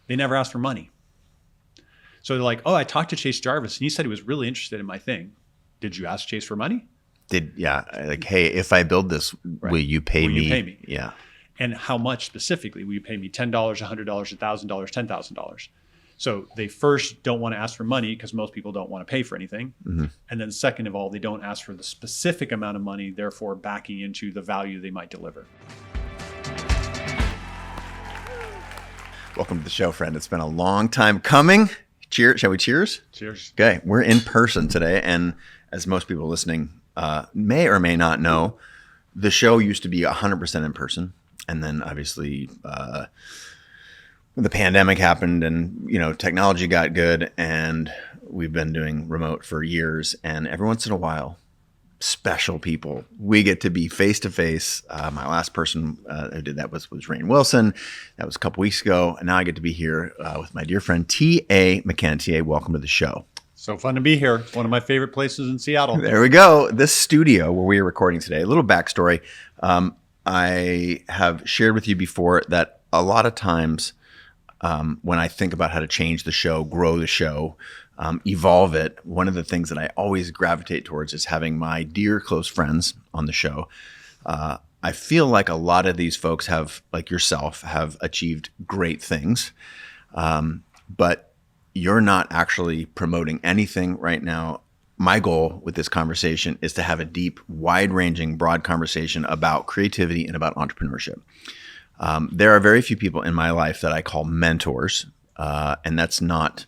They never asked for money. So they're like, oh, I talked to Chase Jarvis and he said he was really interested in my thing. Did you ask Chase for money? Like, hey, if I build this, will you pay me? You pay me? Yeah. And how much specifically? Will you pay me $10, $100, $1,000, $10,000? So they first don't want to ask for money because most people don't want to pay for anything. Mm-hmm. And then second of all, they don't ask for the specific amount of money, therefore backing into the value they might deliver. Welcome to the show, friend. It's been a long time coming. Cheers. Shall we cheers? Cheers. Okay. We're in person today. And as most people listening may or may not know, the show used to be 100% in person. And then obviously the pandemic happened and, technology got good and we've been doing remote for years. And every once in a while, special people, we get to be face to face. My last person who did that was Rainn Wilson. That was a couple weeks ago. And now I get to be here with my dear friend, T.A. McCann. T.A., welcome to the show. So fun to be here. It's one of my favorite places in Seattle. There we go. This studio where we are recording today, a little backstory. I have shared with you before that a lot of times when I think about how to change the show, grow the show, evolve it, one of the things that I always gravitate towards is having my dear close friends on the show. I feel like a lot of these folks have, like yourself, have achieved great things, but you're not actually promoting anything right now. My goal with this conversation is to have a deep, wide-ranging, broad conversation about creativity and about entrepreneurship. There are very few people in my life that I call mentors, and that's not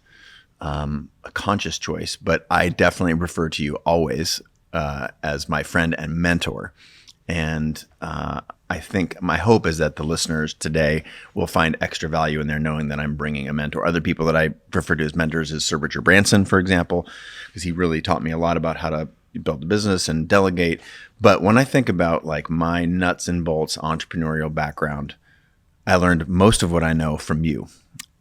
a conscious choice, but I definitely refer to you always as my friend and mentor. And I think my hope is that the listeners today will find extra value in there knowing that I'm bringing a mentor. Other people that I refer to as mentors is Sir Richard Branson, for example, because he really taught me a lot about how to build a business and delegate. But when I think about like my nuts and bolts entrepreneurial background, I learned most of what I know from you.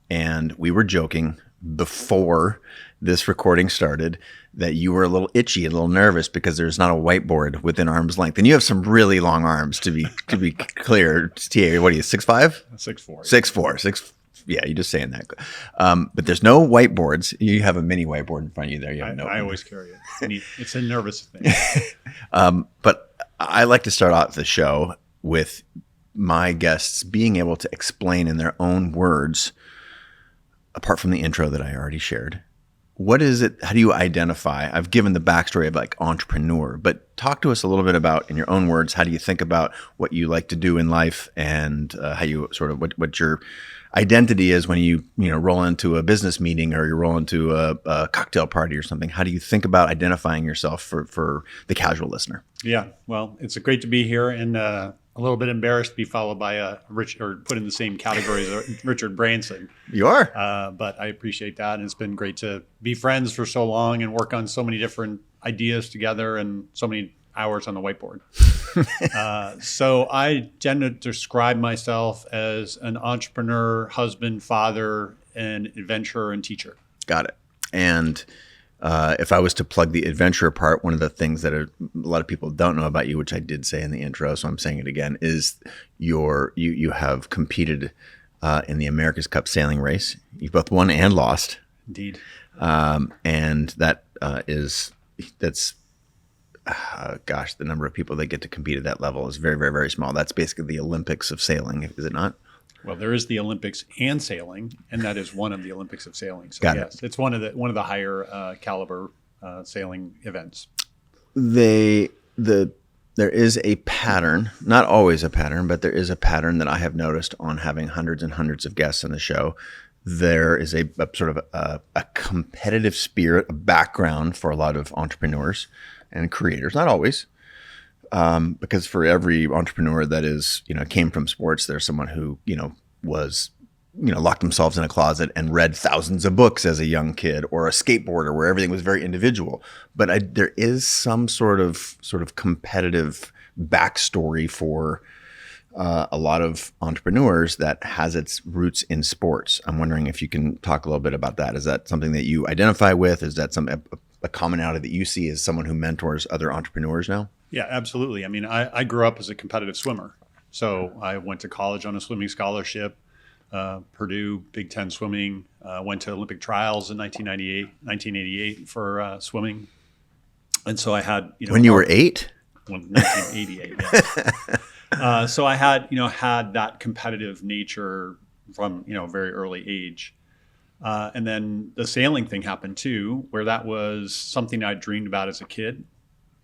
And we were joking before this recording started that you were a little itchy, a little nervous because there's not a whiteboard within arm's length. And you have some really long arms to be clear. TA, what are you, 6'5"? 6'4". 6'4". Yeah, you're just saying that. But there's no whiteboards. You have a mini whiteboard in front of you there. I always carry it. It's a nervous thing. But I like to start out the show with my guests being able to explain in their own words, apart from the intro that I already shared, what is it? How do you identify? I've given the backstory of like entrepreneur, but talk to us a little bit about, in your own words, how do you think about what you like to do in life and how you sort of what your identity is when you roll into a business meeting or you roll into a cocktail party or something. How do you think about identifying yourself for the casual listener? Yeah, well, it's great to be here and a little bit embarrassed to be followed by or put in the same category as Richard Branson. You are? But I appreciate that. And it's been great to be friends for so long and work on so many different ideas together and so many hours on the whiteboard. So I tend to describe myself as an entrepreneur, husband, father, and adventurer and teacher. Got it. And if I was to plug the adventure part, one of the things that a lot of people don't know about you, which I did say in the intro, so I'm saying it again, is you have competed in the America's Cup sailing race. You've both won and lost. Indeed. And that's the number of people that get to compete at that level is very, very, very small. That's basically the Olympics of sailing, is it not? Well, there is the Olympics and sailing, and that is one of the Olympics of sailing. So Got yes, it. It's one of the higher caliber sailing events. There is a pattern, not always a pattern, but there is a pattern that I have noticed on having hundreds and hundreds of guests on the show. There is a sort of a competitive spirit, a background for a lot of entrepreneurs and creators, not always. Because for every entrepreneur that is, came from sports, there's someone who, was, locked themselves in a closet and read thousands of books as a young kid, or a skateboarder where everything was very individual. But there is some sort of competitive backstory for a lot of entrepreneurs that has its roots in sports. I'm wondering if you can talk a little bit about that. Is that something that you identify with? Is that a commonality that you see as someone who mentors other entrepreneurs now? Yeah, absolutely. I mean, I grew up as a competitive swimmer. So I went to college on a swimming scholarship. Purdue, Big Ten swimming. Went to Olympic trials in 1988 for swimming. And so I had, when you were 8? 1988. Yeah. So I had, had that competitive nature from, very early age. And then the sailing thing happened too, where that was something I dreamed about as a kid.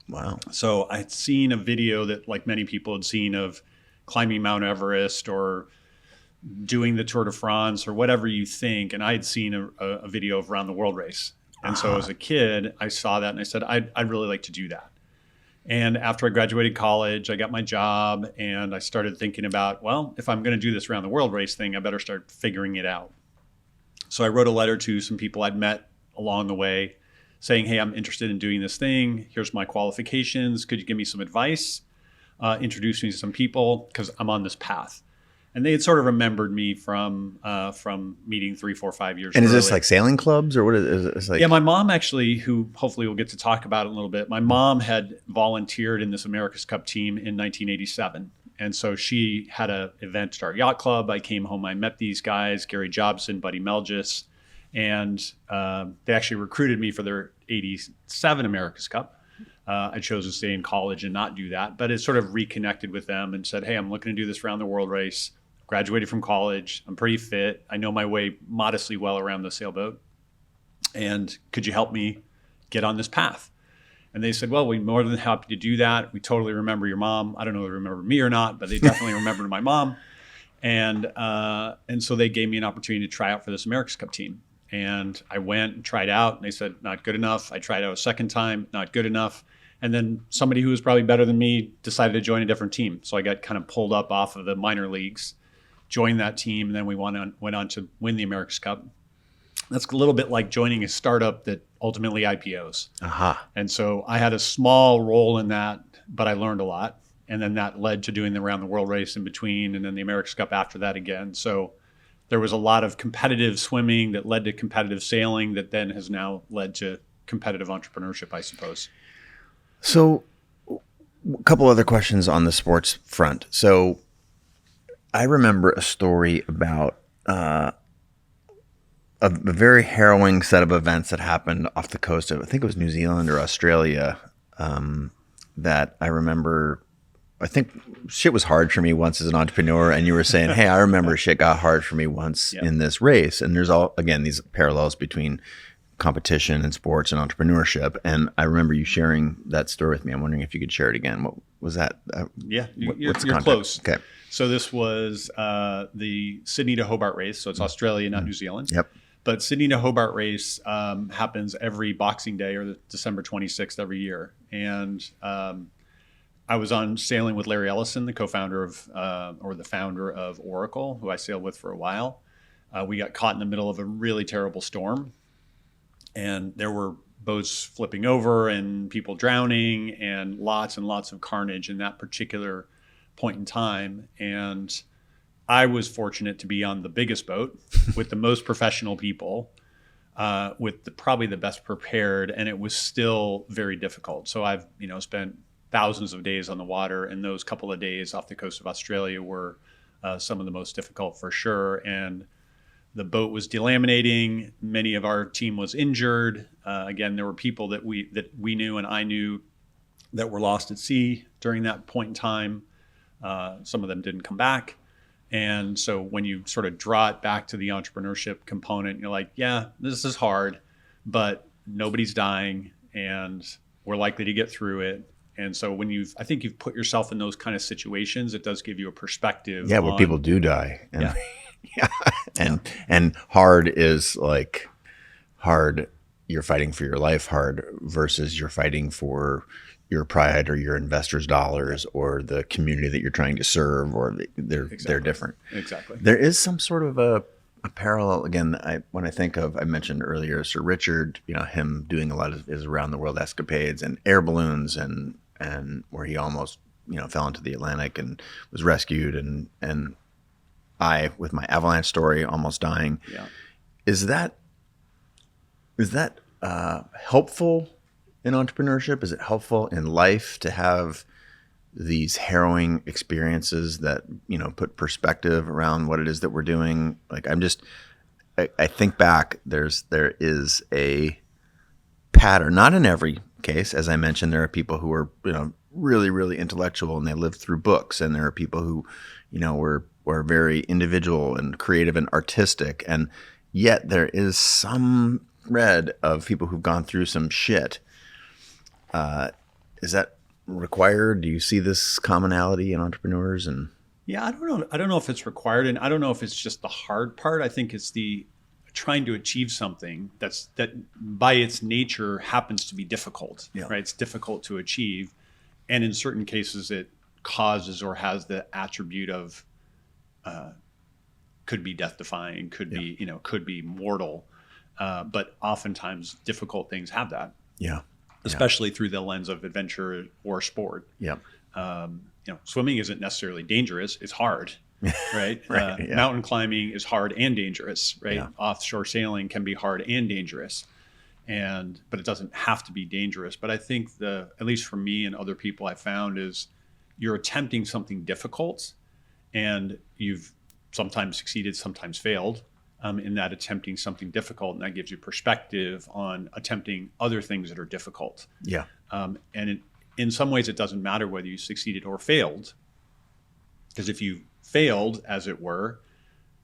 Wow. So I'd seen a video that, like many people had seen, of climbing Mount Everest or doing the Tour de France or whatever you think. And I had seen a video of Around the World race. And so as a kid, I saw that and I said, I'd really like to do that. And after I graduated college, I got my job and I started thinking about, well, if I'm going to do this Around the World race thing, I better start figuring it out. So I wrote a letter to some people I'd met along the way saying, hey, I'm interested in doing this thing. Here's my qualifications. Could you give me some advice? Introduce me to some people because I'm on this path. And they had sort of remembered me from meeting 3, 4, 5 years ago. And is this like sailing clubs or what is it? Like... Yeah, my mom actually, who hopefully we'll get to talk about it a little bit, my mom had volunteered in this America's Cup team in 1987. And so she had an event at our yacht club. I came home, I met these guys, Gary Jobson, Buddy Melgis, and they actually recruited me for their 87 America's Cup. I chose to stay in college and not do that, but it sort of reconnected with them and said, hey, I'm looking to do this Around the World race. Graduated from college. I'm pretty fit. I know my way modestly well around the sailboat. And could you help me get on this path? And they said, well, we're more than happy to do that. We totally remember your mom. I don't know if they remember me or not, but they definitely remembered my mom. And so they gave me an opportunity to try out for this America's Cup team. And I went and tried out, and they said, not good enough. I tried out a second time, not good enough. And then somebody who was probably better than me decided to join a different team. So I got kind of pulled up off of the minor leagues, joined that team, and then we went on to win the America's Cup. That's a little bit like joining a startup that ultimately IPOs. And so I had a small role in that, but I learned a lot. And then that led to doing the Around the World race in between, and then the America's Cup after that again. So there was a lot of competitive swimming that led to competitive sailing that then has now led to competitive entrepreneurship, I suppose. So a couple other questions on the sports front. So I remember a story about a very harrowing set of events that happened off the coast of, I think it was New Zealand or Australia, that I remember. I think shit was hard for me once as an entrepreneur, and you were saying, hey, I remember shit got hard for me once in this race. And there's again, these parallels between competition and sports and entrepreneurship. And I remember you sharing that story with me. I'm wondering if you could share it again. What was that? You're close. Okay. So this was the Sydney to Hobart race. So it's Australia, not New Zealand. Yep. But Sydney to Hobart race happens every Boxing Day or December 26th every year. And I was on sailing with Larry Ellison, the co-founder of, or the founder of Oracle, who I sailed with for a while. We got caught in the middle of a really terrible storm. And there were boats flipping over and people drowning and lots of carnage in that particular point in time. And I was fortunate to be on the biggest boat with the most professional people, with probably the best prepared, and it was still very difficult. So I've spent thousands of days on the water, and those couple of days off the coast of Australia were some of the most difficult for sure. And the boat was delaminating. Many of our team was injured. Again, there were people that we knew and I knew that were lost at sea during that point in time. Some of them didn't come back. And so when you sort of draw it back to the entrepreneurship component, you're like, yeah, this is hard, but nobody's dying and we're likely to get through it. And so when I think you've put yourself in those kind of situations, it does give you a perspective. Yeah, where people do die. And, and hard is like hard. You're fighting for your life hard versus you're fighting for your pride or your investors' dollars or the community that you're trying to serve, or they're different. Exactly. There is some sort of a parallel. Again, when I think of, I mentioned earlier, Sir Richard, him doing a lot of his around the world escapades and air balloons and where he almost, fell into the Atlantic and was rescued, and I, with my avalanche story, almost dying. Yeah. Is that helpful in entrepreneurship? Is it helpful in life to have these harrowing experiences that, put perspective around what it is that we're doing. Like I think back, there is a pattern, not in every case. As I mentioned, there are people who are, really, really intellectual and they live through books. And there are people who, were very individual and creative and artistic. And yet there is some thread of people who've gone through some shit. Is that required? Do you see this commonality in entrepreneurs? And yeah, I don't know if it's required, and I don't know if it's just the hard part. I think it's the trying to achieve something that by its nature happens to be difficult. Yeah. Right? It's difficult to achieve, and in certain cases, it causes or has the attribute of could be death-defying, could be mortal, but oftentimes difficult things have that. Yeah. Especially through the lens of adventure or sport. Yeah. Swimming isn't necessarily dangerous. It's hard, right? Right. Mountain climbing is hard and dangerous, right? Yeah. Offshore sailing can be hard and dangerous, but it doesn't have to be dangerous. But I think at least for me and other people I found is you're attempting something difficult and you've sometimes succeeded, sometimes failed. In that attempting something difficult, and that gives you perspective on attempting other things that are difficult. Yeah. And in some ways, it doesn't matter whether you succeeded or failed, because if you failed, as it were,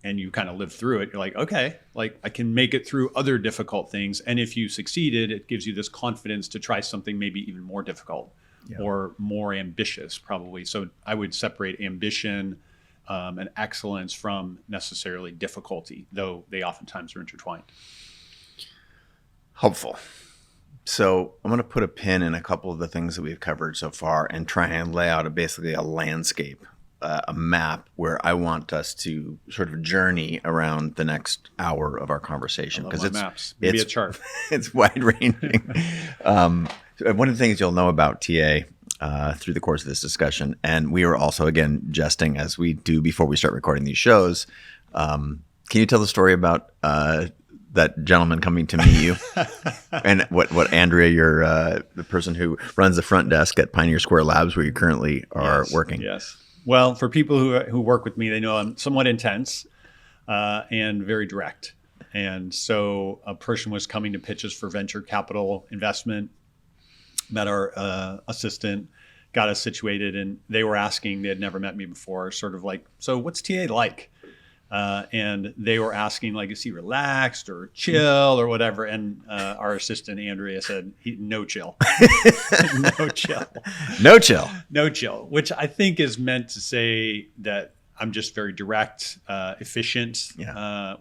and you kind of lived through it, you're like, okay, like I can make it through other difficult things. And if you succeeded, it gives you this confidence to try something maybe even more difficult or more ambitious, probably. So I would separate ambition and excellence from necessarily difficulty, though they oftentimes are intertwined. Helpful. So I'm going to put a pin in a couple of the things that we've covered so far and try and lay out basically a landscape, a map where I want us to sort of journey around the next hour of our conversation. Because it's maps. Maybe a chart. It's wide ranging. One of the things you'll know about TA through the course of this discussion, and we are also, again, jesting as we do before we start recording these shows. Can you tell the story about that gentleman coming to meet you and what Andrea, the person who runs the front desk at Pioneer Square Labs, where you currently are working? Yes. Well, for people who work with me, they know I'm somewhat intense and very direct. And so a person was coming to pitch us for venture capital investment, met our assistant, got us situated, and they were asking, they had never met me before, sort of like, so what's TA like? And they were asking, like, is he relaxed or chill or whatever? And our assistant, Andrea, said, no chill. No chill. No chill. No chill, which I think is meant to say that I'm just very direct, efficient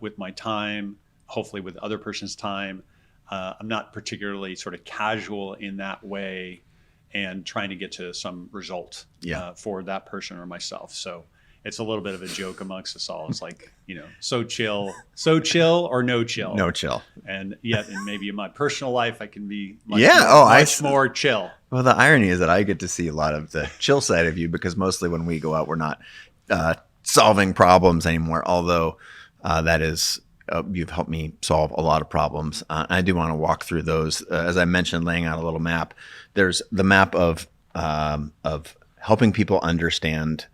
with my time, hopefully with other person's time. I'm not particularly sort of casual in that way and trying to get to some result for that person or myself. So it's a little bit of a joke amongst us all. It's like, so chill or no chill. No chill. And yet, and maybe in my personal life, I can be much more chill. Well, the irony is that I get to see a lot of the chill side of you because mostly when we go out, we're not solving problems anymore. Although that is... you've helped me solve a lot of problems. I do want to walk through those. As I mentioned, laying out a little map. There's the map of helping people understand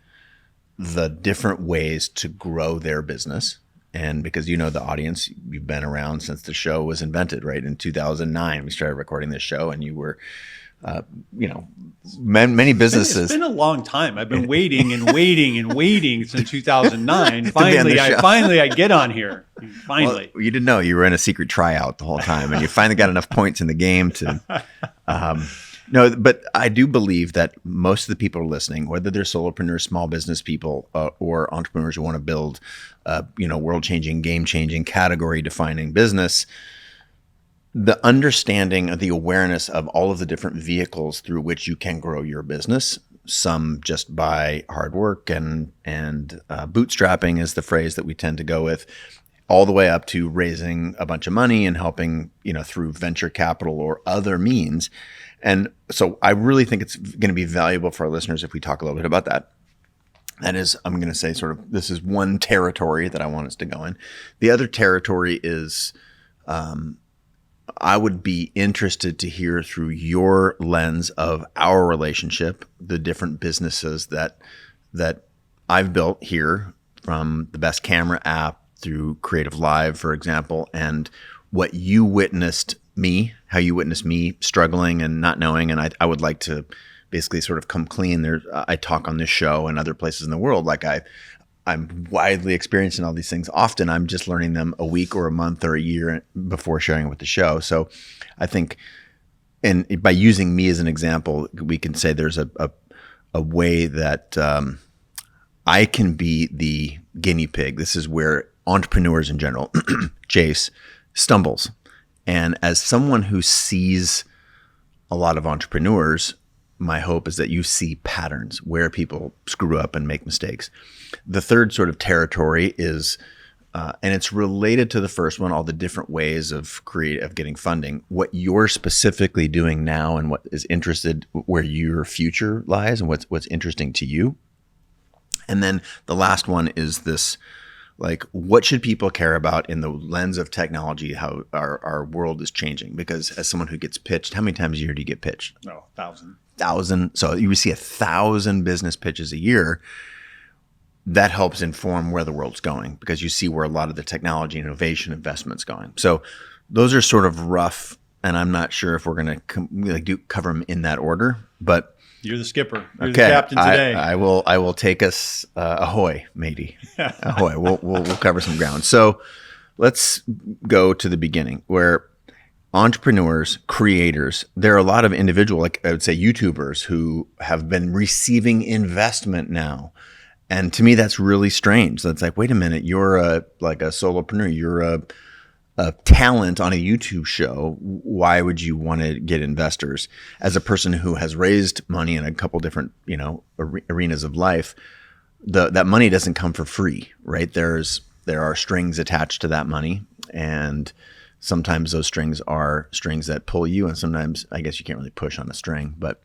the different ways to grow their business. And because the audience, you've been around since the show was invented, right? In 2009, we started recording this show, and you were, many businesses. It's been a long time. I've been waiting since 2009. Finally, I get on here. Finally. Well, you didn't know you were in a secret tryout the whole time, and you finally got enough points in the game to. No, but I do believe that most of the people listening, whether they're solopreneurs, small business people, or entrepreneurs who want to build, world-changing, game-changing, category-defining business, the understanding of the awareness of all of the different vehicles through which you can grow your business, some just by hard work and bootstrapping is the phrase that we tend to go with, all the way up to raising a bunch of money and helping, through venture capital or other means. And so I really think it's going to be valuable for our listeners if we talk a little bit about that. That is, I'm going to say sort of, this is one territory that I want us to go in. The other territory is I would be interested to hear through your lens of our relationship, the different businesses that I've built here, from the Best Camera app through Creative Live, for example, and what you witnessed me, how you witnessed me struggling and not knowing. And I would like to basically sort of come clean. I talk on this show and other places in the world like I'm widely experiencing all these things. Often I'm just learning them a week or a month or a year before sharing it with the show. So I think, and by using me as an example, we can say there's a way that I can be the guinea pig. This is where entrepreneurs in general, Jace, stumbles. And as someone who sees a lot of entrepreneurs, my hope is that you see patterns where people screw up and make mistakes. The third sort of territory is, and it's related to the first one, all the different ways of getting funding, what you're specifically doing now and what is interested, where your future lies and what's interesting to you. And then the last one is this, like, what should people care about in the lens of technology, how our world is changing? Because as someone who gets pitched, how many times a year do you get pitched? No, 1,000. 1,000. So you see 1,000 business pitches a year. That helps inform where the world's going, because you see where a lot of the technology and innovation investment's going. So those are sort of rough, and I'm not sure if we're going to cover them in that order, but you're the skipper. You're the captain today. I will take us ahoy, matey. Ahoy. We'll cover some ground. So let's go to the beginning, where entrepreneurs, creators, there are a lot of individual, like I would say YouTubers, who have been receiving investment now. And to me, that's really strange. That's like, wait a minute, you're a solopreneur. You're a talent on a YouTube show. Why would you want to get investors? As a person who has raised money in a couple different, arenas of life, that money doesn't come for free, right? There are strings attached to that money, and sometimes those strings are strings that pull you, and sometimes I guess you can't really push on a string, but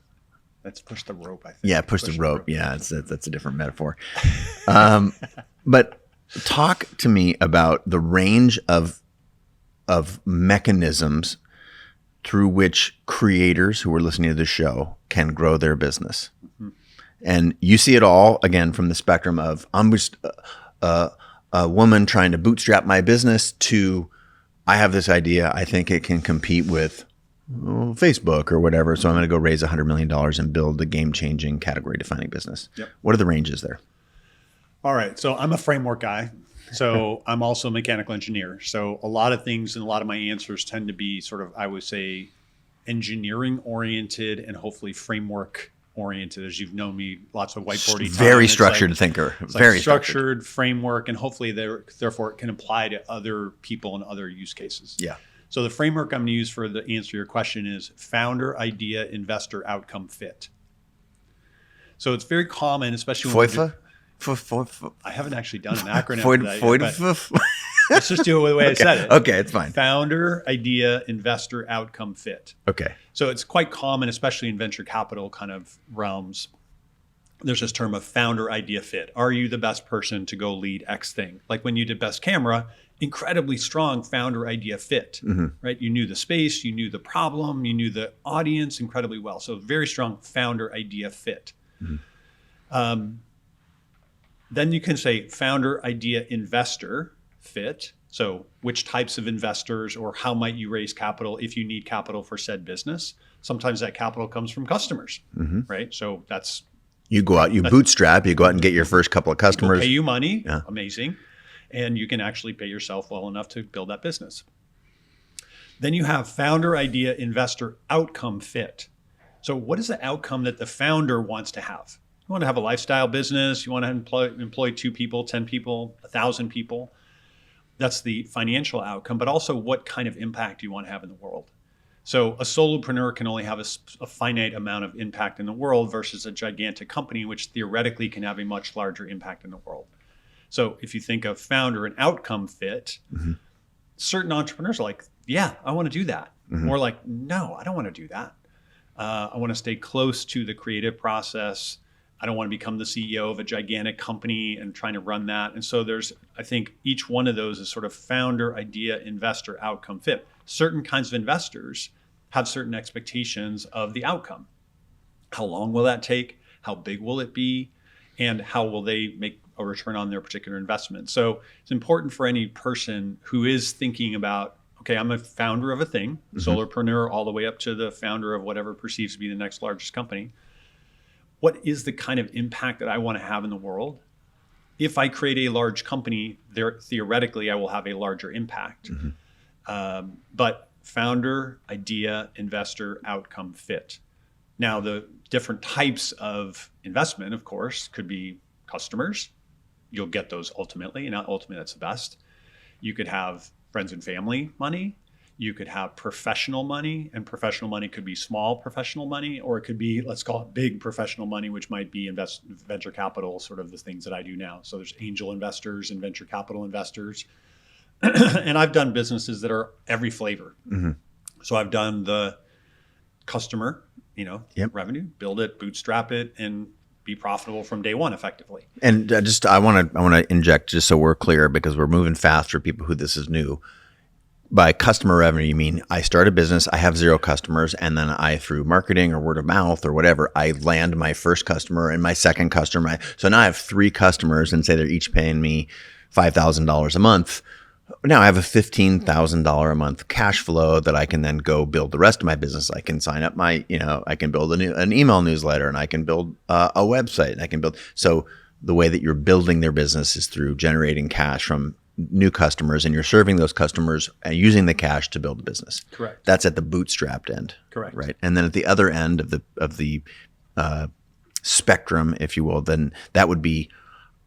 let's push the rope, I think. Yeah, push the rope. Yeah, that's a different metaphor. But talk to me about the range of mechanisms through which creators who are listening to the show can grow their business. Mm-hmm. And you see it all, again, from the spectrum of, I'm just a woman trying to bootstrap my business, to, I have this idea, I think it can compete with Facebook or whatever, so I'm going to go raise $100 million and build a game-changing, category-defining business. Yep. What are the ranges there? All right. So I'm a framework guy. So I'm also a mechanical engineer. So a lot of things and a lot of my answers tend to be sort of, I would say, engineering-oriented and hopefully framework-oriented. As you've known me, lots of whiteboarding. Very structured thinker. Very structured framework, and hopefully therefore it can apply to other people and other use cases. Yeah. So the framework I'm going to use for the answer to your question is founder, idea, investor, outcome, fit. So it's very common, especially when I haven't actually done an acronym for that yet, let's just do it the way I said it. Okay, it's fine. Founder, idea, investor, outcome, fit. Okay. So it's quite common, especially in venture capital kind of realms. There's this term of founder, idea, fit. Are you the best person to go lead X thing? Like when you did Best Camera, incredibly strong founder, idea, fit, right? You knew the space, you knew the problem, you knew the audience incredibly well. So very strong founder, idea, fit. Mm-hmm. Then you can say founder, idea, investor, fit. So which types of investors, or how might you raise capital if you need capital for said business? Sometimes that capital comes from customers, right? So that's... You go out, you bootstrap, you go out and get your first couple of customers. People pay you money, amazing. And you can actually pay yourself well enough to build that business. Then you have founder, idea, investor, outcome, fit. So what is the outcome that the founder wants to have? You want to have a lifestyle business. You want to employ 2 people, 10 people, 1,000 people. That's the financial outcome, but also what kind of impact you want to have in the world. So a solopreneur can only have a finite amount of impact in the world versus a gigantic company, which theoretically can have a much larger impact in the world. So if you think of founder and outcome fit, certain entrepreneurs are like, yeah, I want to do that. Or like, no, I don't want to do that. I want to stay close to the creative process I don't want to become the CEO of a gigantic company and trying to run that. And so I think each one of those is sort of founder, idea, investor, outcome, fit. Certain kinds of investors have certain expectations of the outcome. How long will that take? How big will it be? And how will they make a return on their particular investment? So it's important for any person who is thinking about, okay, I'm a founder of a thing, solopreneur, all the way up to the founder of whatever perceives to be the next largest company. What is the kind of impact that I want to have in the world? If I create a large company, theoretically, I will have a larger impact. But founder, idea, investor, outcome, fit. Now, the different types of investment, of course, could be customers. You'll get those ultimately, and ultimately that's the best. You could have friends and family money. You could have professional money, and professional money could be small professional money, or it could be, let's call it big professional money, which might be venture capital, sort of the things that I do now. So there's angel investors and venture capital investors. And I've done businesses that are every flavor. So I've done the customer, revenue, build it, bootstrap it, and be profitable from day one effectively. And I want to inject just so we're clear, because we're moving fast for people who this is new. By customer revenue, you mean I start a business, I have 0 customers, and then through marketing or word of mouth or whatever, I land my first customer and my second customer. So now I have 3 customers, and say they're each paying me $5,000 a month. Now I have a $15,000 a month cash flow that I can then go build the rest of my business. I can sign up I can build an email newsletter, and I can build a website, and I can build. So the way that you're building their business is through generating cash from new customers, and you're serving those customers and using the cash to build a business. Correct. That's at the bootstrapped end. Correct. Right. And then at the other end of the spectrum, if you will, then that would be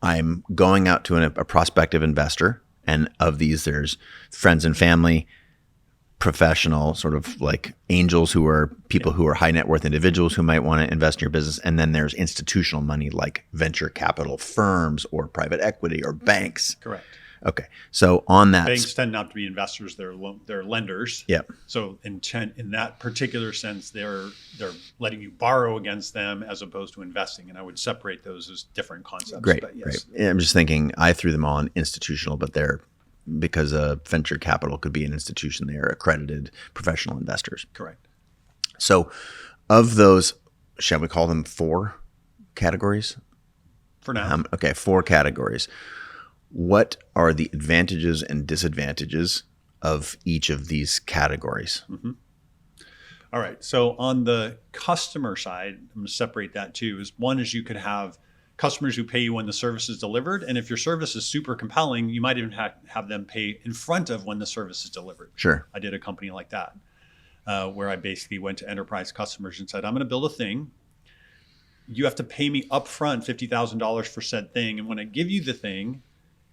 I'm going out to a prospective investor, and of these there's friends and family, professional, sort of like angels who are people who are high net worth individuals who might want to invest in your business, and then there's institutional money like venture capital firms or private equity or banks. Correct. Okay, so on that, banks tend not to be investors; they're lenders. Yeah. So in that particular sense, they're letting you borrow against them as opposed to investing, and I would separate those as different concepts. Great, but yes. Great. Yeah, I'm just thinking I threw them all in institutional, but they're because venture capital could be an institution. They are accredited professional investors. Correct. So, of those, shall we call them 4 categories? For now. Okay, 4 categories. What are the advantages and disadvantages of each of these categories? All right. So on the customer side, I'm going to separate that too. One is you could have customers who pay you when the service is delivered. And if your service is super compelling, you might even have them pay in front of when the service is delivered. Sure. I did a company like that where I basically went to enterprise customers and said, I'm going to build a thing. You have to pay me upfront $50,000 for said thing. And when I give you the thing,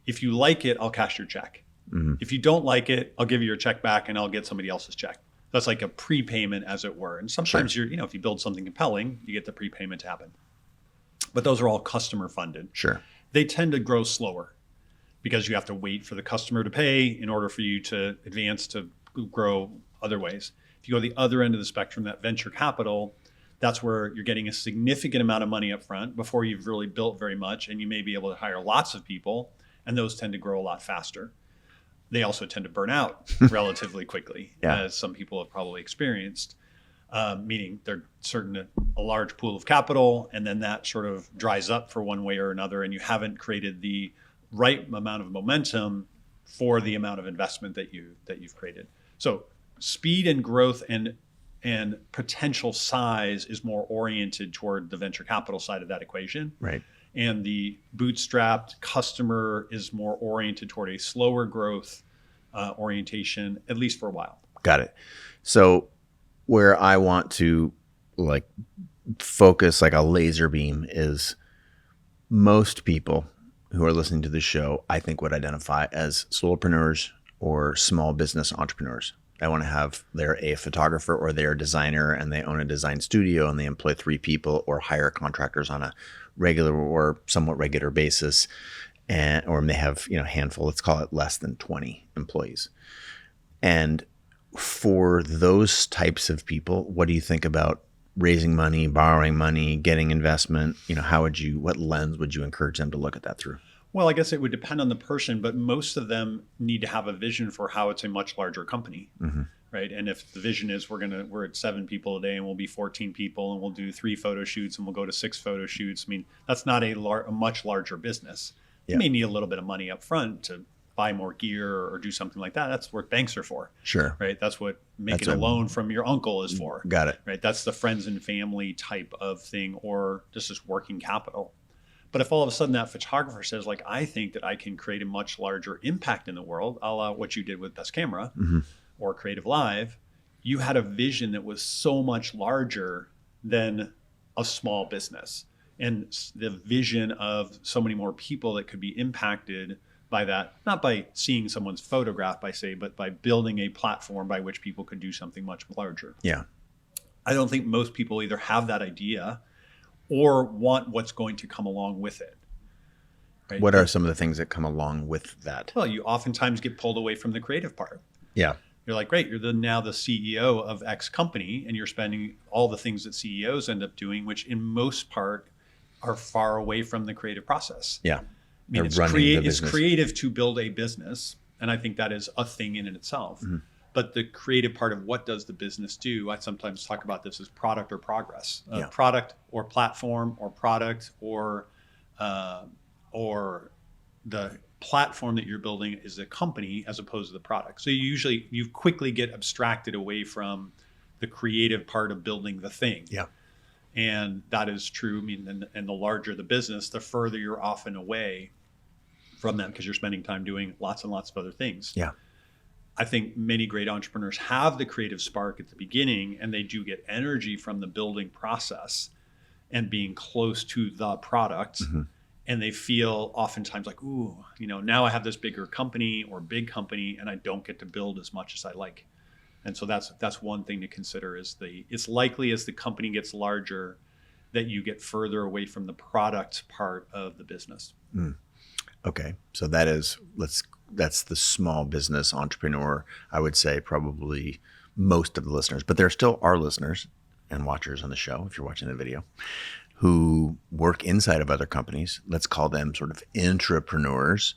if you like it, I'll cash your check. If you don't like it, I'll give you your check back and I'll get somebody else's check. That's like a prepayment, as it were. And sometimes if you build something compelling, you get the prepayment to happen. But those are all customer funded. Sure. They tend to grow slower because you have to wait for the customer to pay in order for you to advance to grow other ways. If you go to the other end of the spectrum, that venture capital, that's where you're getting a significant amount of money up front before you've really built very much, and you may be able to hire lots of people, and those tend to grow a lot faster. They also tend to burn out relatively quickly, as some people have probably experienced, meaning they're a large pool of capital, and then that sort of dries up for one way or another, and you haven't created the right amount of momentum for the amount of investment that you've created. So speed and growth and potential size is more oriented toward the venture capital side of that equation. Right. And the bootstrapped customer is more oriented toward a slower growth orientation, at least for a while. Got it. So where I want to focus like a laser beam is most people who are listening to this show, I think, would identify as solopreneurs or small business entrepreneurs. They're a photographer or they're a designer and they own a design studio and they employ 3 people or hire contractors on a regular or somewhat regular basis, or they have a handful, let's call it less than 20 employees. And for those types of people, what do you think about raising money, borrowing money, getting investment, what lens would you encourage them to look at that through? Well, I guess it would depend on the person, but most of them need to have a vision for how it's a much larger company, right? And if the vision is we're at 7 people a day and we'll be 14 people and we'll do 3 photo shoots and we'll go to 6 photo shoots. I mean, that's not a much larger business. You may need a little bit of money up front to buy more gear or do something like that. That's what banks are for. Sure. Right. That's what making a loan from your uncle is for. Got it. Right. That's the friends and family type of thing, or just working capital. But if all of a sudden that photographer says, like, I think that I can create a much larger impact in the world, a la what you did with Best Camera or Creative Live, you had a vision that was so much larger than a small business. And the vision of so many more people that could be impacted by that, not by seeing someone's photograph, but by building a platform by which people could do something much larger. Yeah. I don't think most people either have that idea or want what's going to come along with it. Right? What are some of the things that come along with that? Well, you oftentimes get pulled away from the creative part. Yeah. You're like, great, you're now the CEO of X company, and you're spending all the things that CEOs end up doing, which in most part are far away from the creative process. Yeah. I mean, it's creative to build a business, and I think that is a thing in itself. But the creative part of what does the business do, I sometimes talk about this as product or progress. Product or platform or product or the platform that you're building is a company as opposed to the product. So you quickly get abstracted away from the creative part of building the thing. Yeah. And that is true. I mean, and the larger the business, the further you're often away from that because you're spending time doing lots and lots of other things. Yeah. I think many great entrepreneurs have the creative spark at the beginning, and they do get energy from the building process and being close to the product. And they feel oftentimes like, ooh, now I have this bigger company or big company and I don't get to build as much as I like. And so that's one thing to consider is it's likely as the company gets larger that you get further away from the product part of the business. Okay. So that's the small business entrepreneur, I would say probably most of the listeners, but there still are listeners and watchers on the show, if you're watching the video, who work inside of other companies. Let's call them sort of intrapreneurs.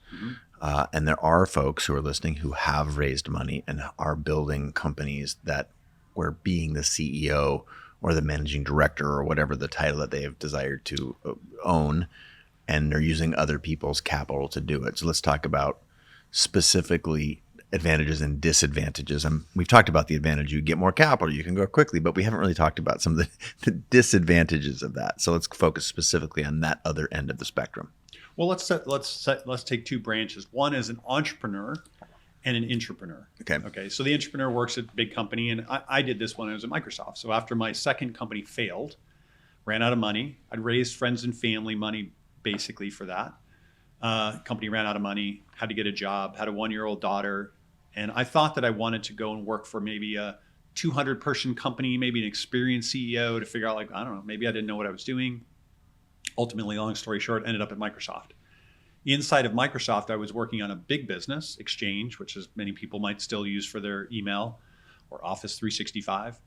And there are folks who are listening who have raised money and are building companies that where being the CEO or the managing director or whatever the title that they have desired to own, and they're using other people's capital to do it. So let's talk about specifically advantages and disadvantages. And we've talked about the advantage, you get more capital, you can go quickly, but we haven't really talked about some of the disadvantages of that. So let's focus specifically on that other end of the spectrum. Well, let's take 2 branches. One is an entrepreneur and an intrapreneur. Okay. So the entrepreneur works at a big company, and I did this when I was at Microsoft. So after my second company failed, ran out of money, I'd raised friends and family money basically for that. Company ran out of money, had to get a job, had a 1-year-old daughter. And I thought that I wanted to go and work for maybe a 200-person company, maybe an experienced CEO to figure out, like, I don't know, maybe I didn't know what I was doing. Ultimately, long story short, ended up at Microsoft. Inside of Microsoft, I was working on a big business, Exchange, which is many people might still use for their email, or Office 365.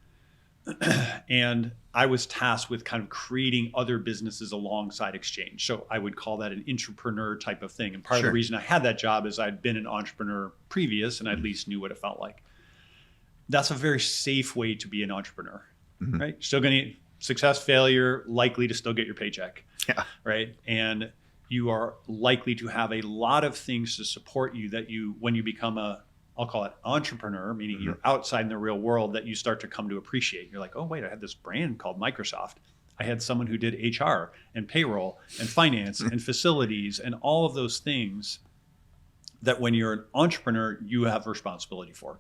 And I was tasked with kind of creating other businesses alongside Exchange. So I would call that an intrapreneur type of thing. And part of the reason I had that job is I'd been an entrepreneur previous and I at least knew what it felt like. That's a very safe way to be an entrepreneur, right? Still going to success, failure, likely to still get your paycheck, right? And you are likely to have a lot of things to support you that when you become I'll call it entrepreneur, meaning you're outside in the real world, that you start to come to appreciate. You're like, oh, wait, I had this brand called Microsoft. I had someone who did HR and payroll and finance and facilities and all of those things that when you're an entrepreneur, you have responsibility for.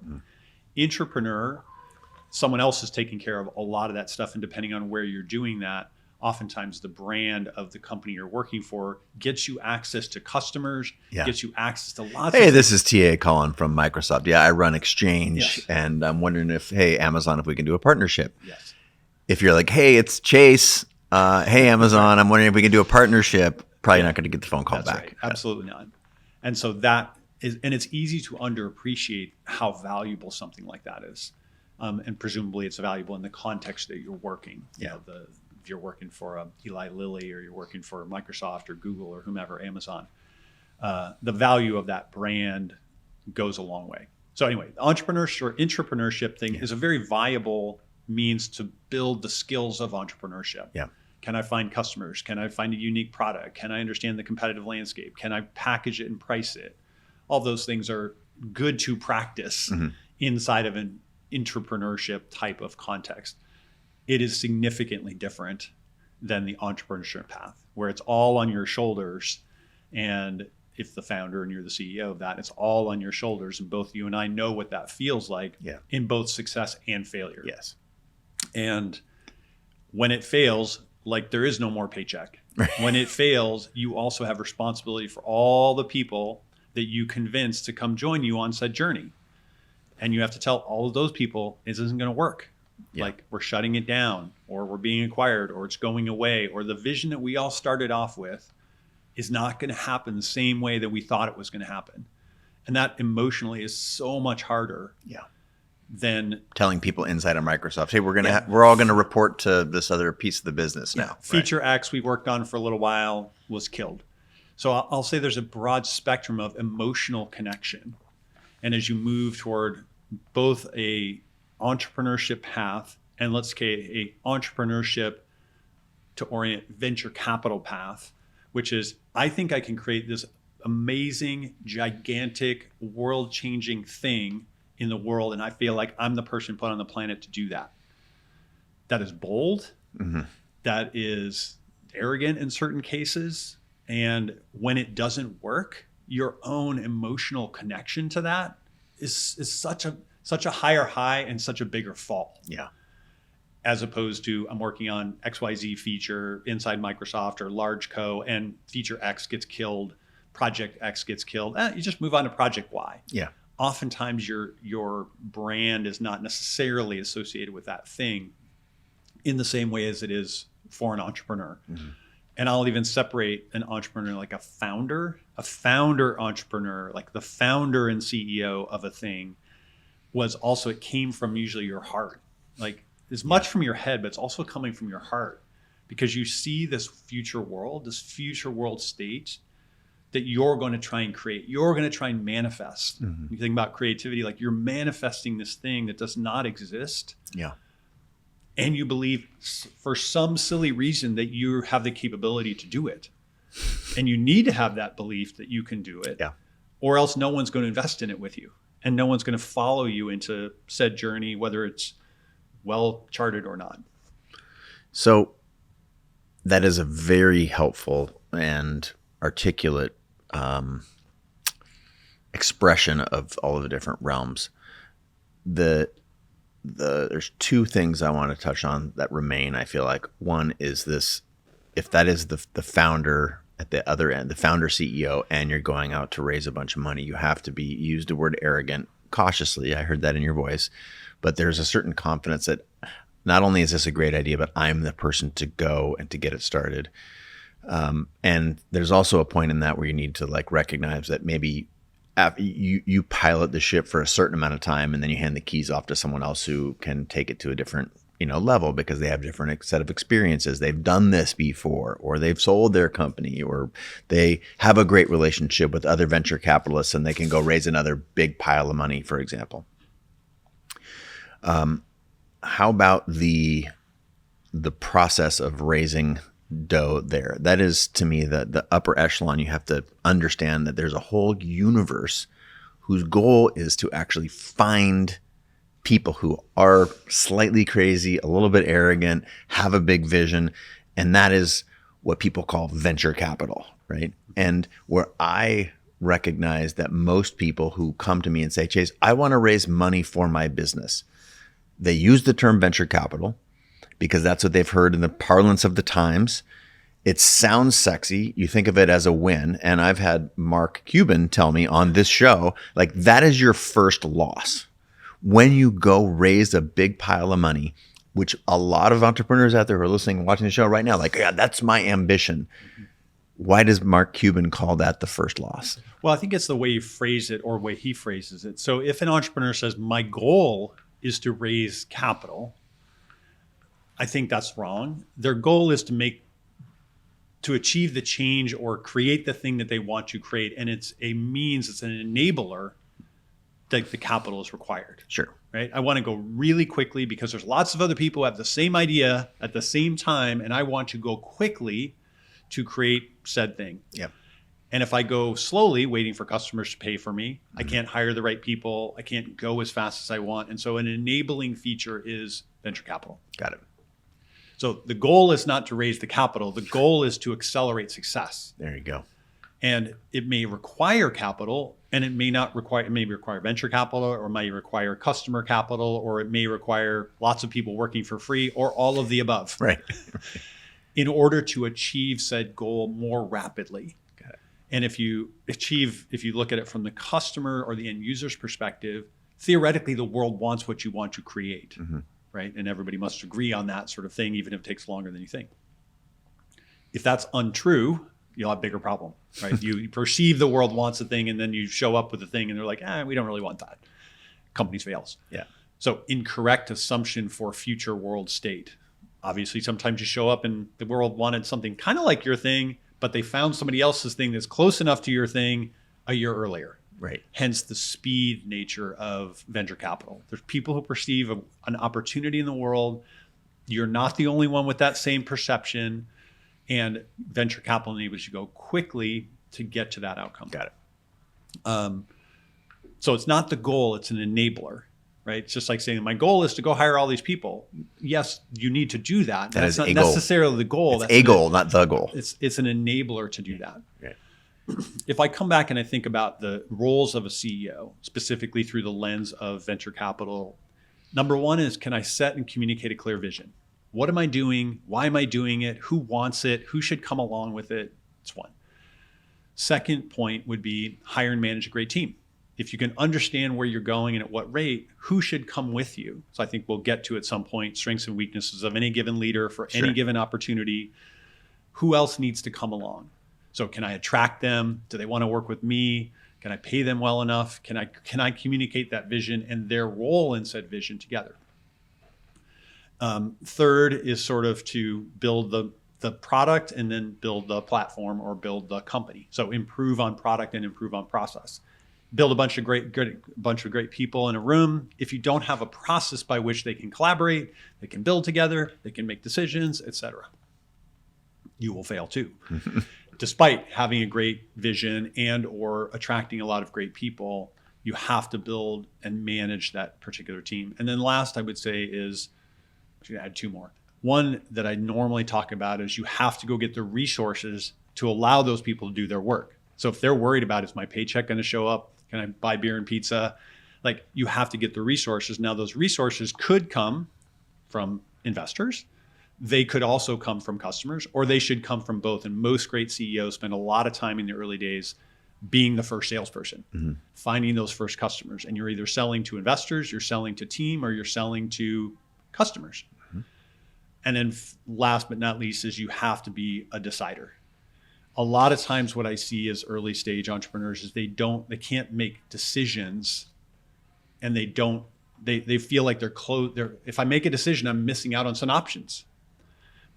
Intrapreneur, someone else is taking care of a lot of that stuff. And depending on where you're doing that, oftentimes the brand of the company you're working for gets you access to customers, gets you access to lots of this is TA calling from Microsoft. Yeah, I run Exchange, and I'm wondering if Amazon, if we can do a partnership. Yes. If you're like, hey, it's Chase. Hey, Amazon, I'm wondering if we can do a partnership. Probably not going to get the phone call back. Right. Absolutely not. And so that is, and it's easy to underappreciate how valuable something like that is. And presumably it's valuable in the context that you're working. Yeah. If you're working for Eli Lilly, or you're working for Microsoft or Google or whomever, Amazon, the value of that brand goes a long way. So anyway, the entrepreneurship or intrapreneurship thing is a very viable means to build the skills of entrepreneurship. Yeah. Can I find customers? Can I find a unique product? Can I understand the competitive landscape? Can I package it and price it? All those things are good to practice inside of an intrapreneurship type of context. It is significantly different than the entrepreneurship path, where it's all on your shoulders. And if the founder and you're the CEO of that, it's all on your shoulders. And both you and I know what that feels like in both success and failure. Yes. And when it fails, like there is no more paycheck. When it fails, you also have responsibility for all the people that you convince to come join you on said journey. And you have to tell all of those people this isn't going to work. Like we're shutting it down, or we're being acquired, or it's going away, or the vision that we all started off with is not going to happen the same way that we thought it was going to happen. And that emotionally is so much harder than telling people inside of Microsoft, hey, we're all going to report to this other piece of the business now. Feature X we worked on for a little while was killed. So I'll say there's a broad spectrum of emotional connection. And as you move toward both a entrepreneurship path and let's say a entrepreneurship to orient venture capital path, which is I think I can create this amazing, gigantic, world-changing thing in the world, and I feel like I'm the person put on the planet to do that. That is bold. That is arrogant in certain cases. And when it doesn't work, your own emotional connection to that is such a higher high and such a bigger fall. Yeah. As opposed to I'm working on XYZ feature inside Microsoft or large co, and feature X gets killed, project X gets killed. You just move on to project Y. Yeah. Oftentimes your brand is not necessarily associated with that thing in the same way as it is for an entrepreneur. And I'll even separate an entrepreneur like a founder entrepreneur, like the founder and CEO of a thing was also, it came from usually your heart. Like as much from your head, but it's also coming from your heart because you see this future world state that you're going to try and create. You're going to try and manifest. You think about creativity, like you're manifesting this thing that does not exist. Yeah. And you believe for some silly reason that you have the capability to do it. And you need to have that belief that you can do it. Yeah. Or else no one's going to invest in it with you. And no one's going to follow you into said journey, whether it's well charted or not. So that is a very helpful and articulate expression of all of the different realms. There's two things I want to touch on that remain. I feel like one is this: if that is the founder at the other end, the founder CEO, and you're going out to raise a bunch of money, you have to use the word arrogant cautiously. I heard that in your voice, but there's a certain confidence that not only is this a great idea, but I'm the person to go and to get it started. And there's also a point in that where you need to like recognize that maybe you pilot the ship for a certain amount of time and then you hand the keys off to someone else who can take it to a different level because they have different set of experiences. They've done this before, or they've sold their company, or they have a great relationship with other venture capitalists and they can go raise another big pile of money, for example. How about the process of raising dough there? That is, to me, the upper echelon. You have to understand that there's a whole universe whose goal is to actually find people who are slightly crazy, a little bit arrogant, have a big vision. And that is what people call venture capital, right? And where I recognize that most people who come to me and say, Chase, I want to raise money for my business, they use the term venture capital because that's what they've heard in the parlance of the times. It sounds sexy. You think of it as a win. And I've had Mark Cuban tell me on this show, like, that is your first loss. When you go raise a big pile of money, which a lot of entrepreneurs out there who are listening and watching the show right now, like, yeah, that's my ambition. Why does Mark Cuban call that the first loss? Well, I think it's the way you phrase it or the way he phrases it. So if an entrepreneur says, my goal is to raise capital. I think that's wrong. Their goal is to achieve the change or create the thing that they want to create. And it's an enabler that the capital is required. Sure. Right? I want to go really quickly because there's lots of other people who have the same idea at the same time, and I want to go quickly to create said thing. Yep. And if I go slowly, waiting for customers to pay for me, I can't hire the right people. I can't go as fast as I want. And so an enabling feature is venture capital. Got it. So the goal is not to raise the capital. The goal is to accelerate success. There you go. And it may require capital, and it may not require, it may require venture capital, or it may require customer capital, or it may require lots of people working for free, or all of the above. Right. In order to achieve said goal more rapidly. Got it. And if you look at it from the customer or the end user's perspective, theoretically, the world wants what you want to create. Right? And everybody must agree on that sort of thing, even if it takes longer than you think. If that's untrue, you'll have a bigger problem, right? You perceive the world wants a thing, and then you show up with a thing and they're like, we don't really want that. Companies fails. Yeah. So incorrect assumption for future world state. Obviously, sometimes you show up and the world wanted something kind of like your thing, but they found somebody else's thing that's close enough to your thing a year earlier. Right. Hence the speed nature of venture capital. There's people who perceive an opportunity in the world. You're not the only one with that same perception. And venture capital enables you to go quickly to get to that outcome. Got it. So it's not the goal, it's an enabler, right? It's just like saying, my goal is to go hire all these people. Yes, you need to do that. That's not necessarily the goal. It's a goal, not the goal. It's an enabler to do that. Right. If I come back and I think about the roles of a CEO, specifically through the lens of venture capital, number one is, can I set and communicate a clear vision? What am I doing? Why am I doing it? Who wants it? Who should come along with it? It's one. Second point would be hire and manage a great team. If you can understand where you're going and at what rate, who should come with you? So I think we'll get to at some point strengths and weaknesses of any given leader for any given opportunity. Who else needs to come along? So can I attract them? Do they want to work with me? Can I pay them well enough? Can I communicate that vision and their role in said vision together? Third is sort of to build the product and then build the platform or build the company. So improve on product and improve on process. Build a bunch of great people in a room. If you don't have a process by which they can collaborate, they can build together, they can make decisions, etc., you will fail too. Despite having a great vision and or attracting a lot of great people, you have to build and manage that particular team. And then last, I would say is, I'm going to add two more. One that I normally talk about is you have to go get the resources to allow those people to do their work. So if they're worried about, is my paycheck going to show up? Can I buy beer and pizza? Like, you have to get the resources. Now, those resources could come from investors. They could also come from customers, or they should come from both. And most great CEOs spend a lot of time in the early days being the first salesperson, finding those first customers. And you're either selling to investors, you're selling to team, or you're selling to customers. And then last but not least is you have to be a decider. A lot of times what I see as early stage entrepreneurs is they can't make decisions, and they feel like if I make a decision, I'm missing out on some options.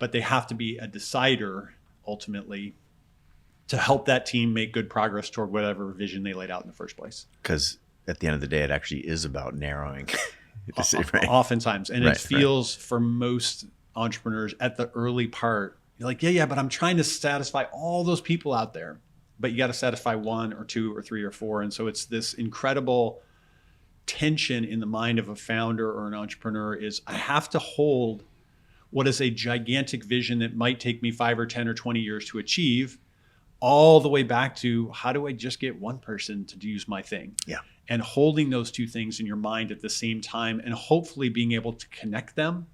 But they have to be a decider ultimately to help that team make good progress toward whatever vision they laid out in the first place. Because at the end of the day, it actually is about narrowing. Oftentimes. And it feels for most entrepreneurs at the early part, you're like, yeah, but I'm trying to satisfy all those people out there. But you got to satisfy one or two or three or four. And so it's this incredible tension in the mind of a founder or an entrepreneur is, I have to hold what is a gigantic vision that might take me 5 or 10 or 20 years to achieve, all the way back to, how do I just get one person to use my thing? Yeah. And holding those two things in your mind at the same time, and hopefully being able to connect them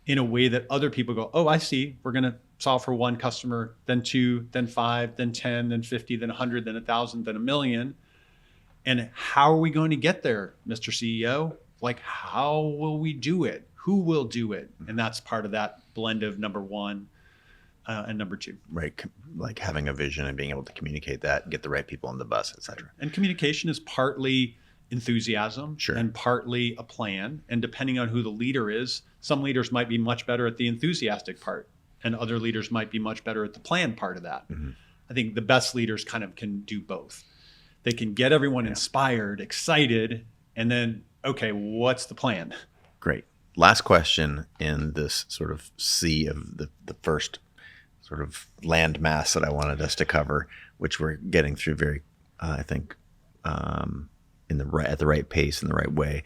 in a way that other people go, oh, I see, we're going to solve for one customer, then 2, then 5, then 10, then 50, then 100, then 1,000, then 1,000,000. And how are we going to get there, Mr. CEO? Like, how will we do it? Who will do it? And that's part of that blend of number one and number two. Right. Like having a vision and being able to communicate that, get the right people on the bus, et cetera. And communication is partly enthusiasm Sure. and partly a plan. And depending on who the leader is, some leaders might be much better at the enthusiastic part, and other leaders might be much better at the plan part of that. Mm-hmm. I think the best leaders kind of can do both. They can get everyone inspired, excited, and then, okay, what's the plan? Great. Last question in this sort of sea of the first sort of land mass that I wanted us to cover, which we're getting through very, I think, at the right pace, in the right way,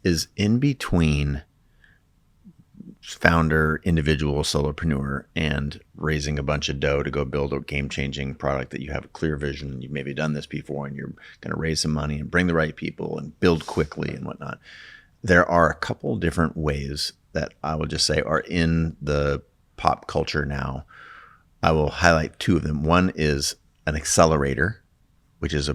is in between founder, individual, solopreneur, and raising a bunch of dough to go build a game-changing product that you have a clear vision. You've maybe done this before, and you're going to raise some money and bring the right people and build quickly and whatnot. There are a couple different ways that I will just say are in the pop culture now. I will highlight two of them. One is an accelerator, which is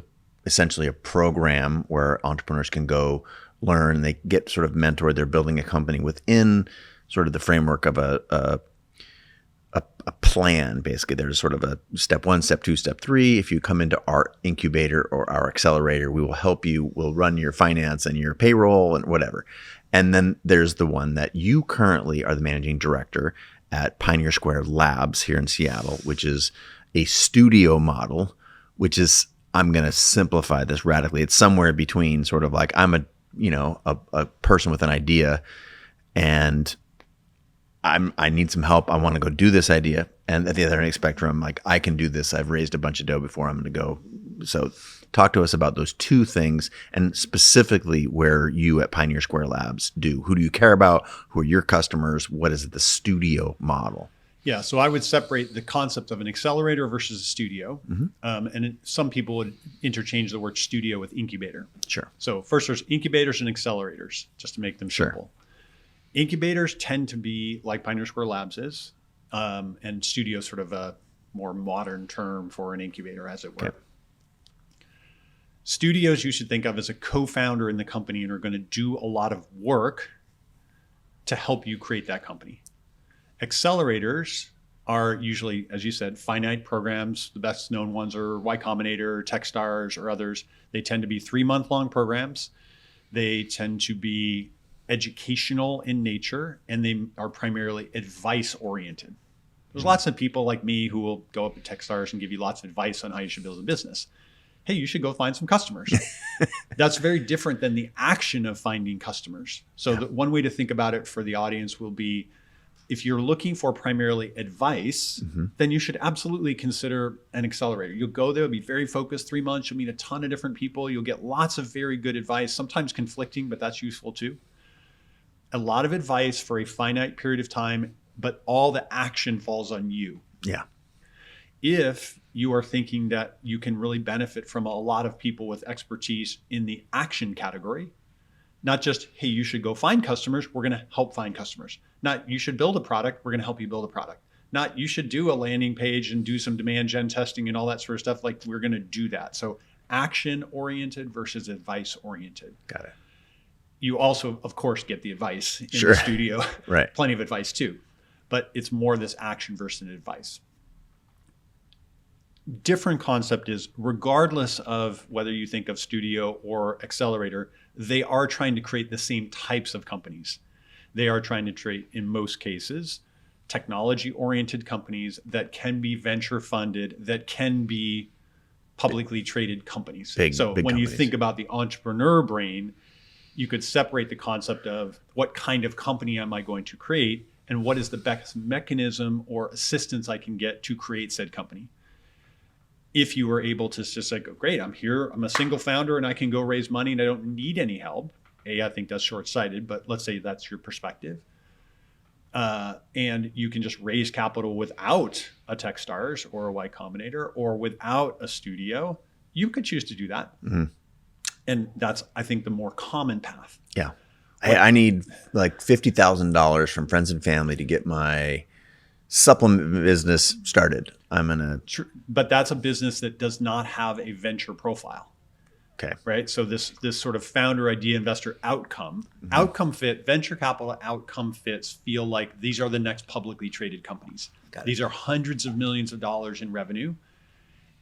essentially a program where entrepreneurs can go learn. They get sort of mentored. They're building a company within sort of the framework of a plan. Basically, there's sort of a step 1, step 2, step 3. If you come into our incubator or our accelerator, we will help you. We'll run your finance and your payroll and whatever. And then there's the one that you currently are the managing director at Pioneer Square Labs here in Seattle, which is a studio model, which is, I'm going to simplify this radically. It's somewhere between sort of like I'm a person with an idea, and I need some help. I want to go do this idea. And at the other end of the spectrum, like, I can do this. I've raised a bunch of dough before. I'm going to go. So talk to us about those two things, and specifically where you at Pioneer Square Labs do. Who do you care about? Who are your customers? What is the studio model? Yeah, so I would separate the concept of an accelerator versus a studio. Mm-hmm. Some people would interchange the word studio with incubator. Sure. So first there's incubators and accelerators, just to make them simple. Incubators tend to be like Pioneer Square Labs is, and studio sort of a more modern term for an incubator, as it were. Okay. Studios you should think of as a co-founder in the company and are going to do a lot of work to help you create that company. Accelerators are usually, as you said, finite programs. The best known ones are Y Combinator, Techstars, or others. They tend to be 3-month-long programs. They tend to be educational in nature, and they are primarily advice-oriented. There's lots of people like me who will go up to Techstars and give you lots of advice on how you should build a business. Hey, you should go find some customers. That's very different than the action of finding customers. So the one way to think about it for the audience will be, if you're looking for primarily advice, then you should absolutely consider an accelerator. You'll go there, be very focused, 3 months, you'll meet a ton of different people, you'll get lots of very good advice, sometimes conflicting, but that's useful too. A lot of advice for a finite period of time, but all the action falls on you. Yeah. If you are thinking that you can really benefit from a lot of people with expertise in the action category, not just, hey, you should go find customers, we're going to help find customers. Not, you should build a product, we're going to help you build a product. Not, you should do a landing page and do some demand gen testing and all that sort of stuff. Like, we're going to do that. So action-oriented versus advice-oriented. Got it. You also, of course, get the advice in the studio. Right. Plenty of advice too. But it's more this action versus advice. Different concept is, regardless of whether you think of studio or accelerator, they are trying to create the same types of companies. They are trying to create, in most cases, technology-oriented companies that can be venture funded, that can be publicly traded companies. Big when companies. You think about the entrepreneur brain, you could separate the concept of what kind of company am I going to create, and what is the best mechanism or assistance I can get to create said company. If you were able to just say, great, I'm here, I'm a single founder and I can go raise money and I don't need any help. I think that's short-sighted, but let's say that's your perspective. And you can just raise capital without a Techstars or a Y Combinator or without a studio. You could choose to do that. Mm-hmm. And that's, I think, the more common path. Yeah. I need like $50,000 from friends and family to get my supplement business started. But that's a business that does not have a venture profile. Okay. Right. So this sort of founder idea investor outcome, outcome fit, venture capital outcome fits feel like these are the next publicly traded companies. These are hundreds of millions of dollars in revenue,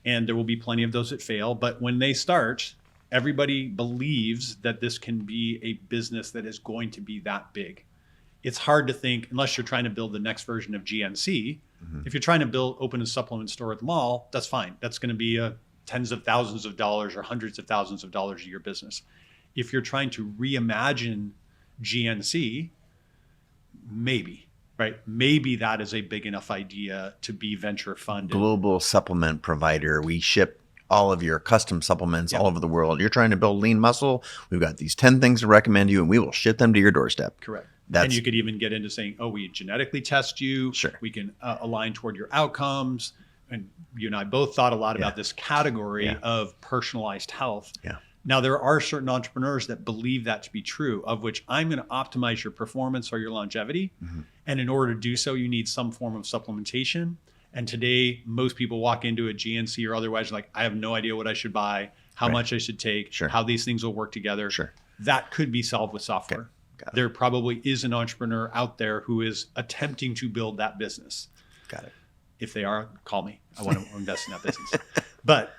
and there will be plenty of those that fail. But when they start, Everybody believes that this can be a business that is going to be that big. It's hard to think, unless you're trying to build the next version of GNC. If you're trying to open a supplement store at the mall, that's fine. That's going to be a tens of thousands of dollars or hundreds of thousands of dollars a year business. If you're trying to reimagine GNC, maybe, right? Maybe that is a big enough idea to be venture funded. Global supplement provider. We ship all of your custom supplements all over the world. You're trying to build lean muscle. We've got these 10 things to recommend you, and we will ship them to your doorstep. Correct. And you could even get into saying, oh, we genetically test you. Sure. We can align toward your outcomes. And you and I both thought a lot about this category of personalized health. Yeah. Now, there are certain entrepreneurs that believe that to be true, of which I'm going to optimize your performance or your longevity. And in order to do so, you need some form of supplementation. And today, most people walk into a GNC or otherwise like, I have no idea what I should buy, how much I should take, how these things will work together. That could be solved with software. There probably is an entrepreneur out there who is attempting to build that business. Got it. If they are, call me. I want to invest in that business. But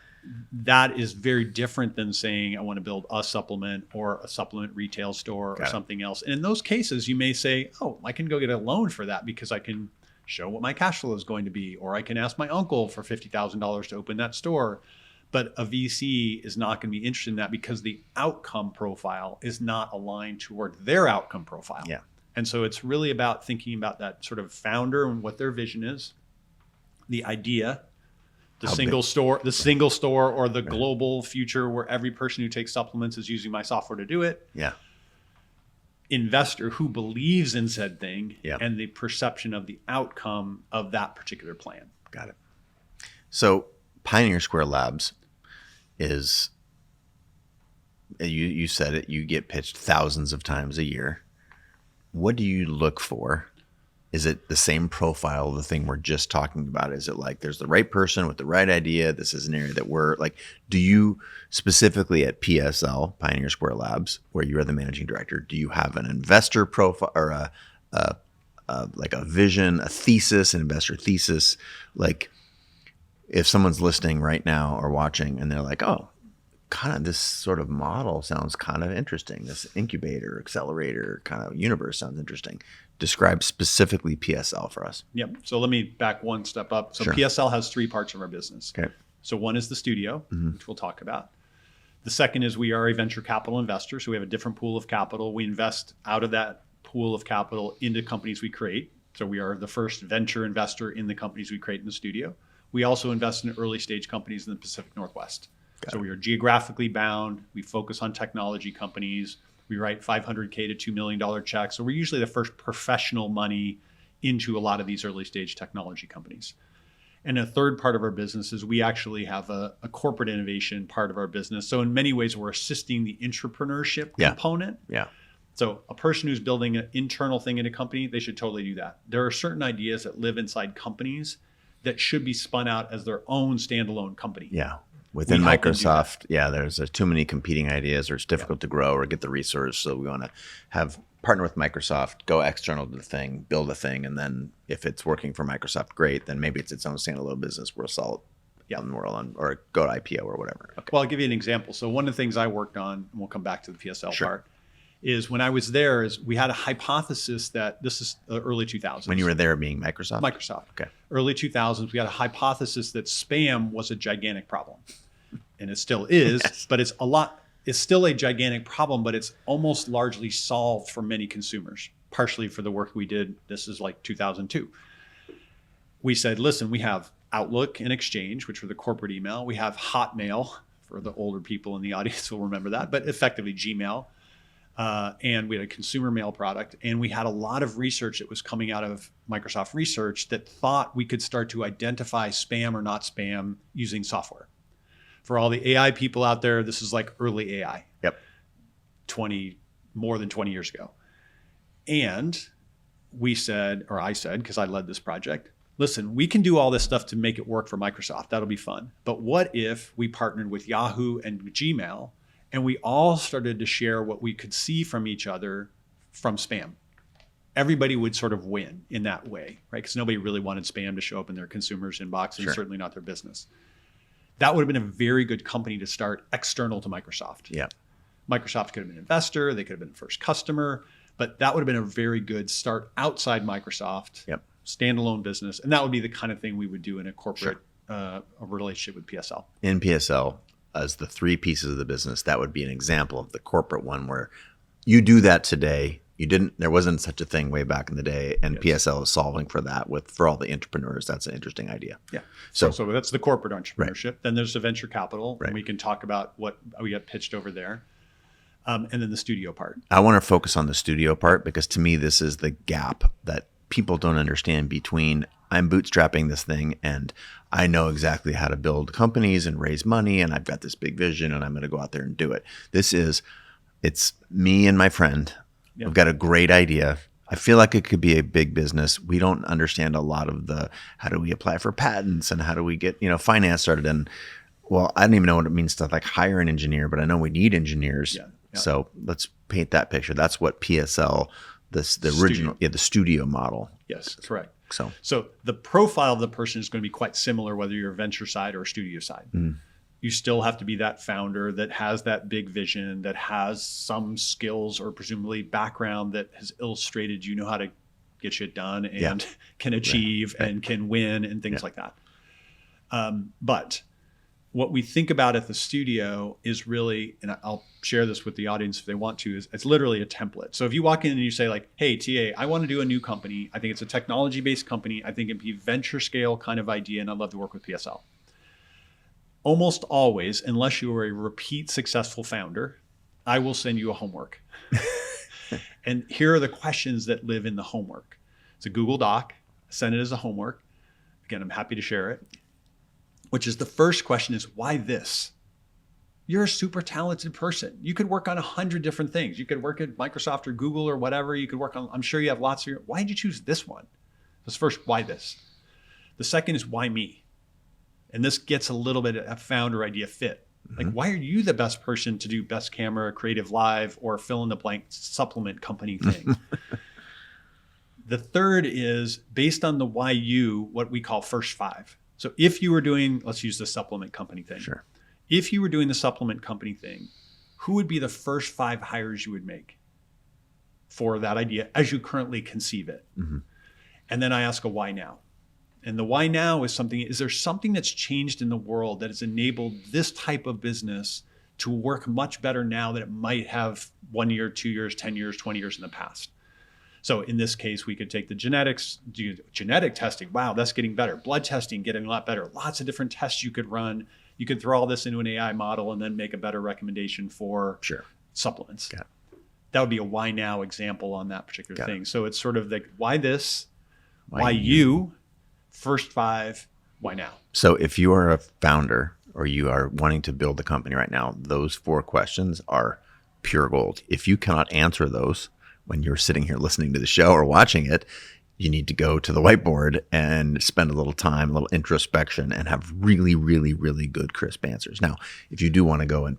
that is very different than saying I want to build a supplement or a supplement retail store or something else. And in those cases, you may say, oh, I can go get a loan for that because I can show what my cash flow is going to be, or I can ask my uncle for $50,000 to open that store. But a VC is not going to be interested in that because the outcome profile is not aligned toward their outcome profile. Yeah. And so it's really about thinking about that sort of founder and what their vision is, the idea, the single store or the global future where every person who takes supplements is using my software to do it. Yeah. Investor who believes in said thing and the perception of the outcome of that particular plan. Got it. So Pioneer Square Labs is, you said it, you get pitched thousands of times a year. What do you look for? Is it the same profile of the thing we're just talking about? Is it like there's the right person with the right idea? This is an area that we're like, do you specifically at PSL, Pioneer Square Labs, where you are the managing director, do you have an investor profile or like a vision, a thesis, an investor thesis? Like if someone's listening right now or watching and they're like, oh, kind of this sort of model sounds kind of interesting. This incubator, accelerator kind of universe sounds interesting. Describe specifically PSL for us. Yep. So let me back one step up. So PSL has three parts of our business. Okay. So one is the studio, which we'll talk about. The second is we are a venture capital investor. So we have a different pool of capital. We invest out of that pool of capital into companies we create. So we are the first venture investor in the companies we create in the studio. We also invest in early stage companies in the Pacific Northwest. So we are geographically bound. We focus on technology companies. We write $500K to $2 million checks. So we're usually the first professional money into a lot of these early stage technology companies. And a third part of our business is we actually have a corporate innovation part of our business. So in many ways, we're assisting the intrapreneurship component. Yeah. So a person who's building an internal thing in a company, they should totally do that. There are certain ideas that live inside companies that should be spun out as their own standalone company. Yeah. Within Microsoft, there's too many competing ideas, or it's difficult to grow or get the resource. So we want to have partner with Microsoft, go external to the thing, build a thing, and then if it's working for Microsoft, great. Then maybe it's its own standalone business. We'll sell it in the world or go to IPO or whatever. Okay. Well, I'll give you an example. So one of the things I worked on, and we'll come back to the PSL part, is when I was there, is we had a hypothesis that this is the early 2000s. When you were there, being Microsoft? Microsoft. Okay. Early 2000s, we had a hypothesis that spam was a gigantic problem. And it still is, but it's still a gigantic problem, but it's almost largely solved for many consumers, partially for the work we did. This is like 2002. We said, listen, we have Outlook and Exchange, which were the corporate email. We have Hotmail, for the older people in the audience will remember that, but effectively Gmail. And we had a consumer mail product. And we had a lot of research that was coming out of Microsoft Research that thought we could start to identify spam or not spam using software. For all the AI people out there, this is like early AI. Yep. More than 20 years ago. And we said, or I said, because I led this project, listen, we can do all this stuff to make it work for Microsoft. That'll be fun. But what if we partnered with Yahoo and Gmail and we all started to share what we could see from each other from spam? Everybody would sort of win in that way, right? Because nobody really wanted spam to show up in their consumers' inbox and certainly not their business. that would have been a very good company to start external to Microsoft. Yeah. Microsoft could have been an investor. They could have been the first customer, but that would have been a very good start outside Microsoft, Yep. standalone business. And that would be the kind of thing we would do in a corporate a relationship with PSL. In PSL, as the three pieces of the business, that would be an example of the corporate one where you do that today. There wasn't such a thing way back in the day, and PSL is solving for that for all the entrepreneurs. That's an interesting idea. Yeah. So that's the corporate entrepreneurship. Right. Then there's the venture capital, Right. and we can talk about what we got pitched over there. And then the studio part. I want to focus on the studio part because to me, this is the gap that people don't understand between I'm bootstrapping this thing and I know exactly how to build companies and raise money and I've got this big vision and I'm going to go out there and do it. It's me and my friend. Yep. We've got a great idea. I feel like it could be a big business. We don't understand a lot of how do we apply for patents and how do we get, finance started. And well, I don't even know what it means to like hire an engineer, but I know we need engineers. Yeah. So let's paint that picture. That's what PSL, the original, the studio model. Yes, correct. So the profile of the person is going to be quite similar, whether you're a venture side or a studio side. You still have to be that founder that has that big vision, that has some skills or presumably background that has illustrated you know how to get shit done and can achieve and can win and things like that. But what we think about at the studio is really, and I'll share this with the audience if they want to, is it's literally a template. So if you walk in and you say like, hey, TA, I want to do a new company. I think it's a technology-based company. I think it'd be venture scale kind of idea, and I'd love to work with PSL. Almost always, unless you are a repeat successful founder, I will send you a homework. And here are the questions that live in the homework. It's a Google Doc. Send it as a homework. Again, I'm happy to share it. Which is the first question is, why this? You're a super talented person. You could work on 100 different things. You could work at Microsoft or Google or whatever. You could work on, I'm sure you have lots of why did you choose this one? That's first, why this? The second is, why me? And this gets a little bit of a founder idea fit. Like, why are you the best person to do best camera, creative live, or fill in the blank supplement company thing? The third is based on the why you, what we call first five. So if you were doing, let's use the supplement company thing. Sure. If you were doing the supplement company thing, who would be the first 5 hires you would make for that idea as you currently conceive it? And then I ask a why now. And the why now is there something that's changed in the world that has enabled this type of business to work much better now than it might have 1 year, 2 years, 10 years, 20 years in the past? So in this case, we could take the genetics, do genetic testing. Wow, that's getting better. Blood testing, getting a lot better. Lots of different tests you could run. You could throw all this into an AI model and then make a better recommendation for supplements. That would be a why now example on that particular thing. So it's sort of like, why this, why you, first 5, why now? So if you are a founder or you are wanting to build a company right now, those 4 questions are pure gold. If you cannot answer those, when you're sitting here listening to the show or watching it, you need to go to the whiteboard and spend a little time, a little introspection, and have really, really, really good, crisp answers. Now, if you do want to go and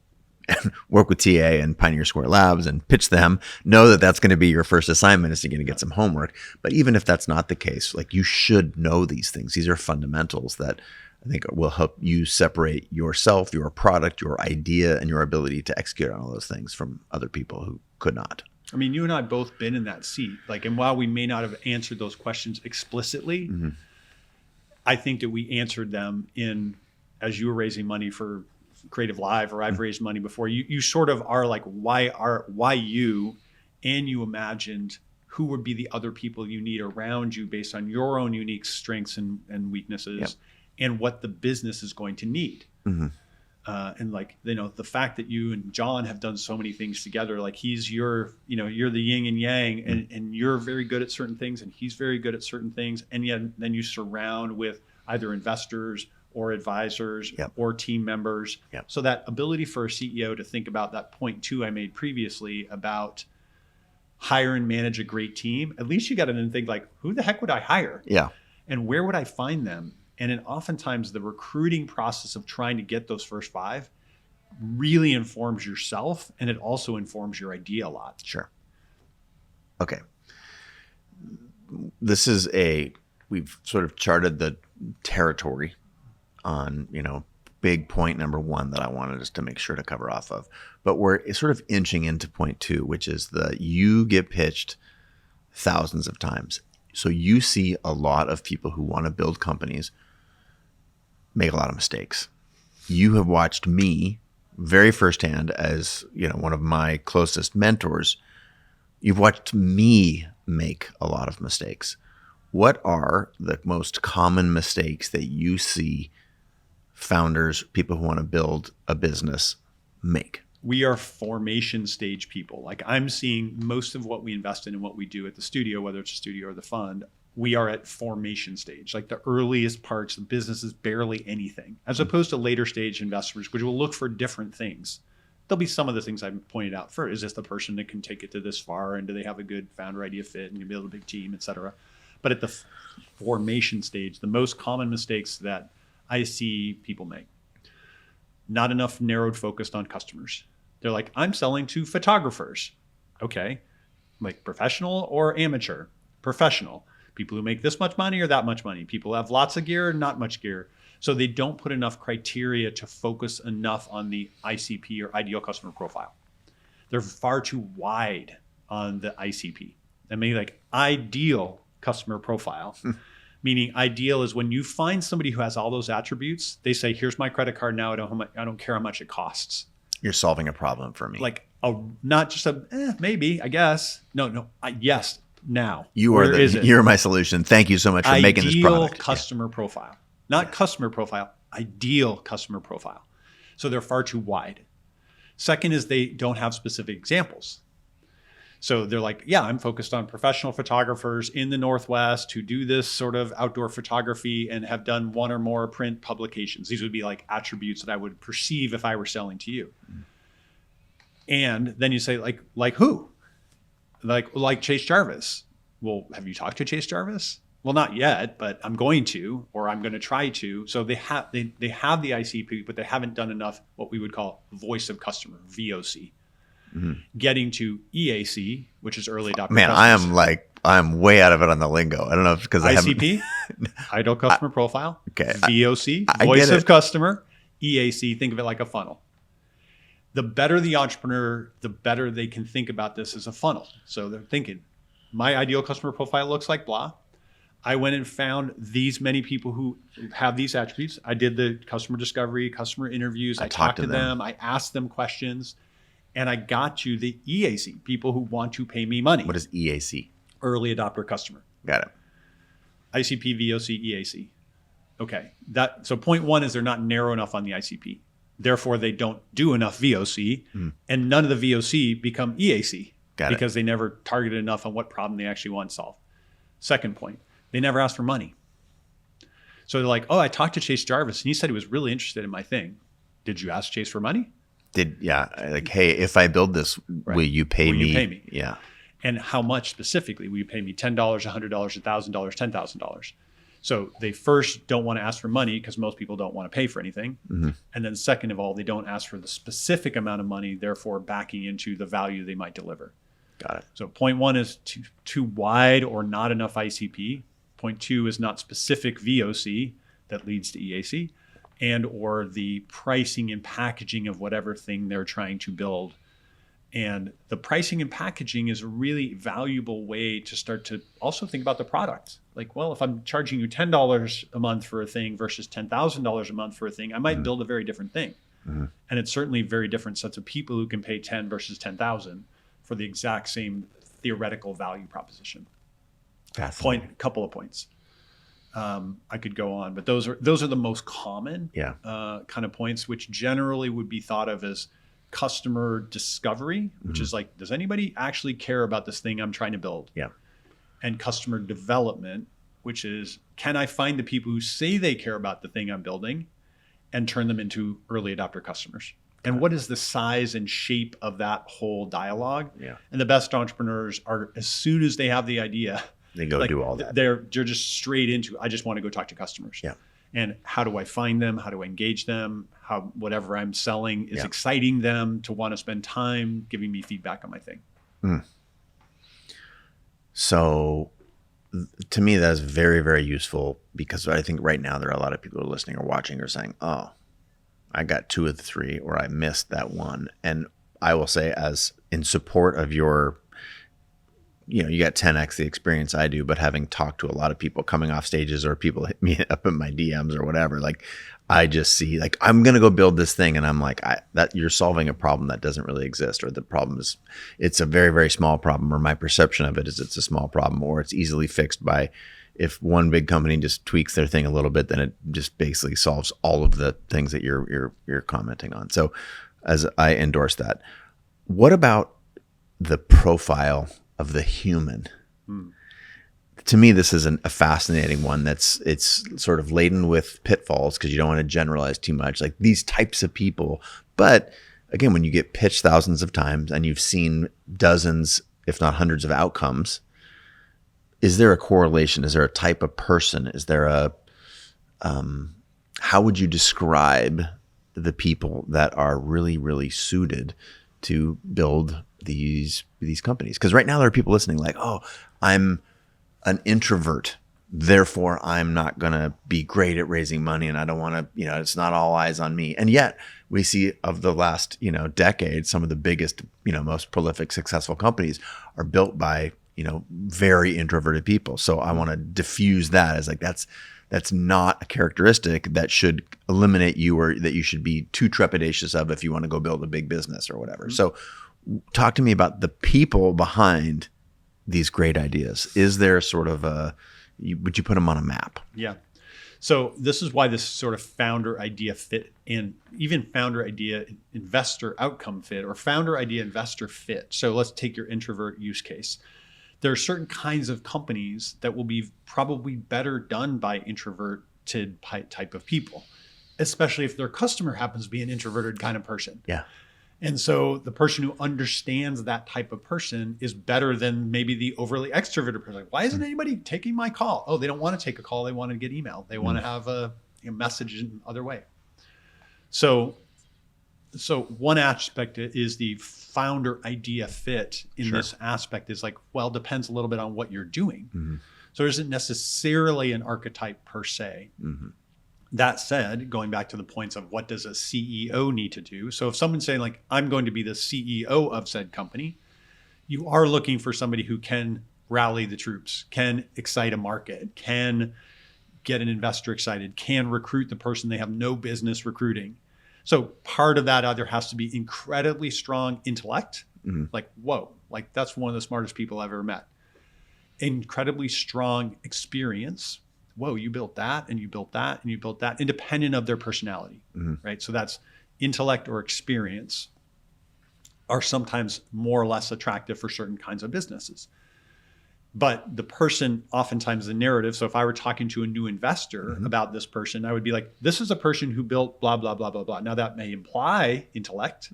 work with TA and Pioneer Square Labs and pitch them, know that that's going to be your first assignment is you're going to get some homework. But even if that's not the case, like you should know these things. These are fundamentals that I think will help you separate yourself, your product, your idea, and your ability to execute on all those things from other people who could not. I mean, you and I both been in that seat. Like, and while we may not have answered those questions explicitly, I think that we answered them as you were raising money for Creative Live, or I've raised money before. You sort of are like, why you, and you imagined who would be the other people you need around you based on your own unique strengths and weaknesses, and what the business is going to need. And like, the fact that you and John have done so many things together, like he's you're the yin and yang, and you're very good at certain things and he's very good at certain things. And yet then you surround with either investors or advisors or team members. So that ability for a CEO to think about that point 2 I made previously about hire and manage a great team, at least you got to then think like, who the heck would I hire? And where would I find them? And then oftentimes the recruiting process of trying to get those first 5 really informs yourself, and it also informs your idea a lot. Sure. Okay. We've sort of charted the territory on, big point number one that I wanted us to make sure to cover off of. But we're sort of inching into point two, which is you get pitched thousands of times. So you see a lot of people who want to build companies make a lot of mistakes. You have watched me very firsthand as, one of my closest mentors. You've watched me make a lot of mistakes. What are the most common mistakes that you see founders, people who want to build a business, make? We are formation stage people. Like, I'm seeing most of what we invest in and what we do at the studio, whether it's a studio or the fund, we are at formation stage. Like, the earliest parts, the business is barely anything, as opposed to later stage investors, which will look for different things. There'll be some of the things I pointed out first. Is this the person that can take it to this far? And do they have a good founder idea fit and can build a big team, et cetera? But at the formation stage, the most common mistakes that I see people make: not enough narrowed focused on customers. They're like, I'm selling to photographers. Okay. Like, professional or amateur? Professional. People who make this much money or that much money. People who have lots of gear, not much gear. So they don't put enough criteria to focus enough on the ICP, or ideal customer profile. They're far too wide on the ICP. I mean, like, ideal customer profile, meaning ideal is when you find somebody who has all those attributes, they say, here's my credit card now. I don't care how much it costs. You're solving a problem for me. Like, not just maybe, I guess. No, yes, now. You're my solution. Thank you so much for making this product. Ideal customer profile, not customer profile, ideal customer profile. So they're far too wide. Second is they don't have specific examples. So they're like, yeah, I'm focused on professional photographers in the Northwest who do this sort of outdoor photography and have done one or more print publications. These would be like attributes that I would perceive if I were selling to you. And then you say, like who? Like Chase Jarvis. Well, have you talked to Chase Jarvis? Well, not yet, but I'm going to, or I'm going to try to. So they have the ICP, but they haven't done enough what we would call voice of customer, VOC. Mm-hmm. Getting to EAC, which is early adopter. Man, customers. I'm way out of it on the lingo. I don't know if because ICP, ideal customer profile. Okay. VOC, voice of customer. EAC, think of it like a funnel. The better the entrepreneur, the better they can think about this as a funnel. So they're thinking, my ideal customer profile looks like blah. I went and found these many people who have these attributes. I did the customer discovery, customer interviews. I talked to them. I asked them questions. And I got you the EAC, people who want to pay me money. What is EAC? Early adopter customer. Got it. ICP, VOC, EAC. Okay. So point one is they're not narrow enough on the ICP. Therefore, they don't do enough VOC, and none of the VOC become EAC because they never targeted enough on what problem they actually want to solve. Second point, they never asked for money. So they're like, oh, I talked to Chase Jarvis, and he said he was really interested in my thing. Did you ask Chase for money? Like, hey, if I build this, will you pay me? You pay me? Yeah. And how much specifically? Will you pay me $10, $100, $1,000, $10,000? So they first don't want to ask for money because most people don't want to pay for anything. Mm-hmm. And then second of all, they don't ask for the specific amount of money, therefore backing into the value they might deliver. Got it. So point one is too wide or not enough ICP. Point two is not specific VOC that leads to EAC. And or the pricing and packaging of whatever thing they're trying to build. And the pricing and packaging is a really valuable way to start to also think about the product. Like, well, if I'm charging you $10 a month for a thing versus $10,000 a month for a thing, I might build a very different thing. Mm-hmm. And it's certainly very different sets of people who can pay 10 versus 10,000 for the exact same theoretical value proposition. Couple of points. I could go on, but those are the most common kind of points, which generally would be thought of as customer discovery, which is like, does anybody actually care about this thing I'm trying to build? Yeah. And customer development, which is, can I find the people who say they care about the thing I'm building and turn them into early adopter customers? And what is the size and shape of that whole dialogue? Yeah. And the best entrepreneurs are, as soon as they have the idea, they go do all that. They're just straight into, I just want to go talk to customers. Yeah. And how do I find them? How do I engage them? How whatever I'm selling is exciting them to want to spend time giving me feedback on my thing. Mm. So to me, that is very, very useful because I think right now there are a lot of people who are listening or watching or saying, oh, I got 2 of the 3, or I missed that one. And I will say, as in support of your, you got 10x the experience I do, but having talked to a lot of people coming off stages, or people hit me up in my DMs or whatever, like I just see, like, I'm going to go build this thing. And I'm like, that you're solving a problem that doesn't really exist, or the problem is, it's a very, very small problem, or my perception of it is it's a small problem, or it's easily fixed by, if one big company just tweaks their thing a little bit, then it just basically solves all of the things that you're commenting on. So as I endorse that, what about the profile of the human? To me, this is a fascinating one. It's sort of laden with pitfalls, because you don't want to generalize too much, like these types of people. But again, when you get pitched thousands of times and you've seen dozens, if not hundreds of outcomes, is there a correlation? Is there a type of person? Is there how would you describe the people that are really, really suited to build these companies? Because right now there are people listening like, oh, I'm an introvert, therefore I'm not going to be great at raising money, and I don't want to, it's not all eyes on me. And yet we see, of the last, decade, some of the biggest, most prolific, successful companies are built by, very introverted people. So I want to diffuse that as like, that's not a characteristic that should eliminate you, or that you should be too trepidatious of if you want to go build a big business or whatever. Mm-hmm. So talk to me about the people behind these great ideas. Is there sort of would you put them on a map? Yeah. So this is why this sort of founder idea fit, and even founder idea investor outcome fit, or founder idea investor fit. So let's take your introvert use case. There are certain kinds of companies that will be probably better done by introverted type of people, especially if their customer happens to be an introverted kind of person. Yeah. And so the person who understands that type of person is better than maybe the overly extroverted person. Like, why isn't anybody taking my call? Oh, they don't want to take a call. They want to get email. They want to have a message in other way. So one aspect is the founder idea fit in this aspect is like, well, depends a little bit on what you're doing. Mm-hmm. So there isn't necessarily an archetype per se. Mm-hmm. That said, going back to the points of what does a CEO need to do? So if someone's saying like, I'm going to be the CEO of said company, you are looking for somebody who can rally the troops, can excite a market, can get an investor excited, can recruit the person they have no business recruiting. So part of that either has to be incredibly strong intellect, like, whoa, like that's one of the smartest people I've ever met. Incredibly strong experience. Whoa, you built that and you built that and you built that, independent of their personality, right? So that's intellect or experience are sometimes more or less attractive for certain kinds of businesses. But the person, oftentimes the narrative, so if I were talking to a new investor about this person, I would be like, this is a person who built blah, blah, blah, blah, blah. Now that may imply intellect.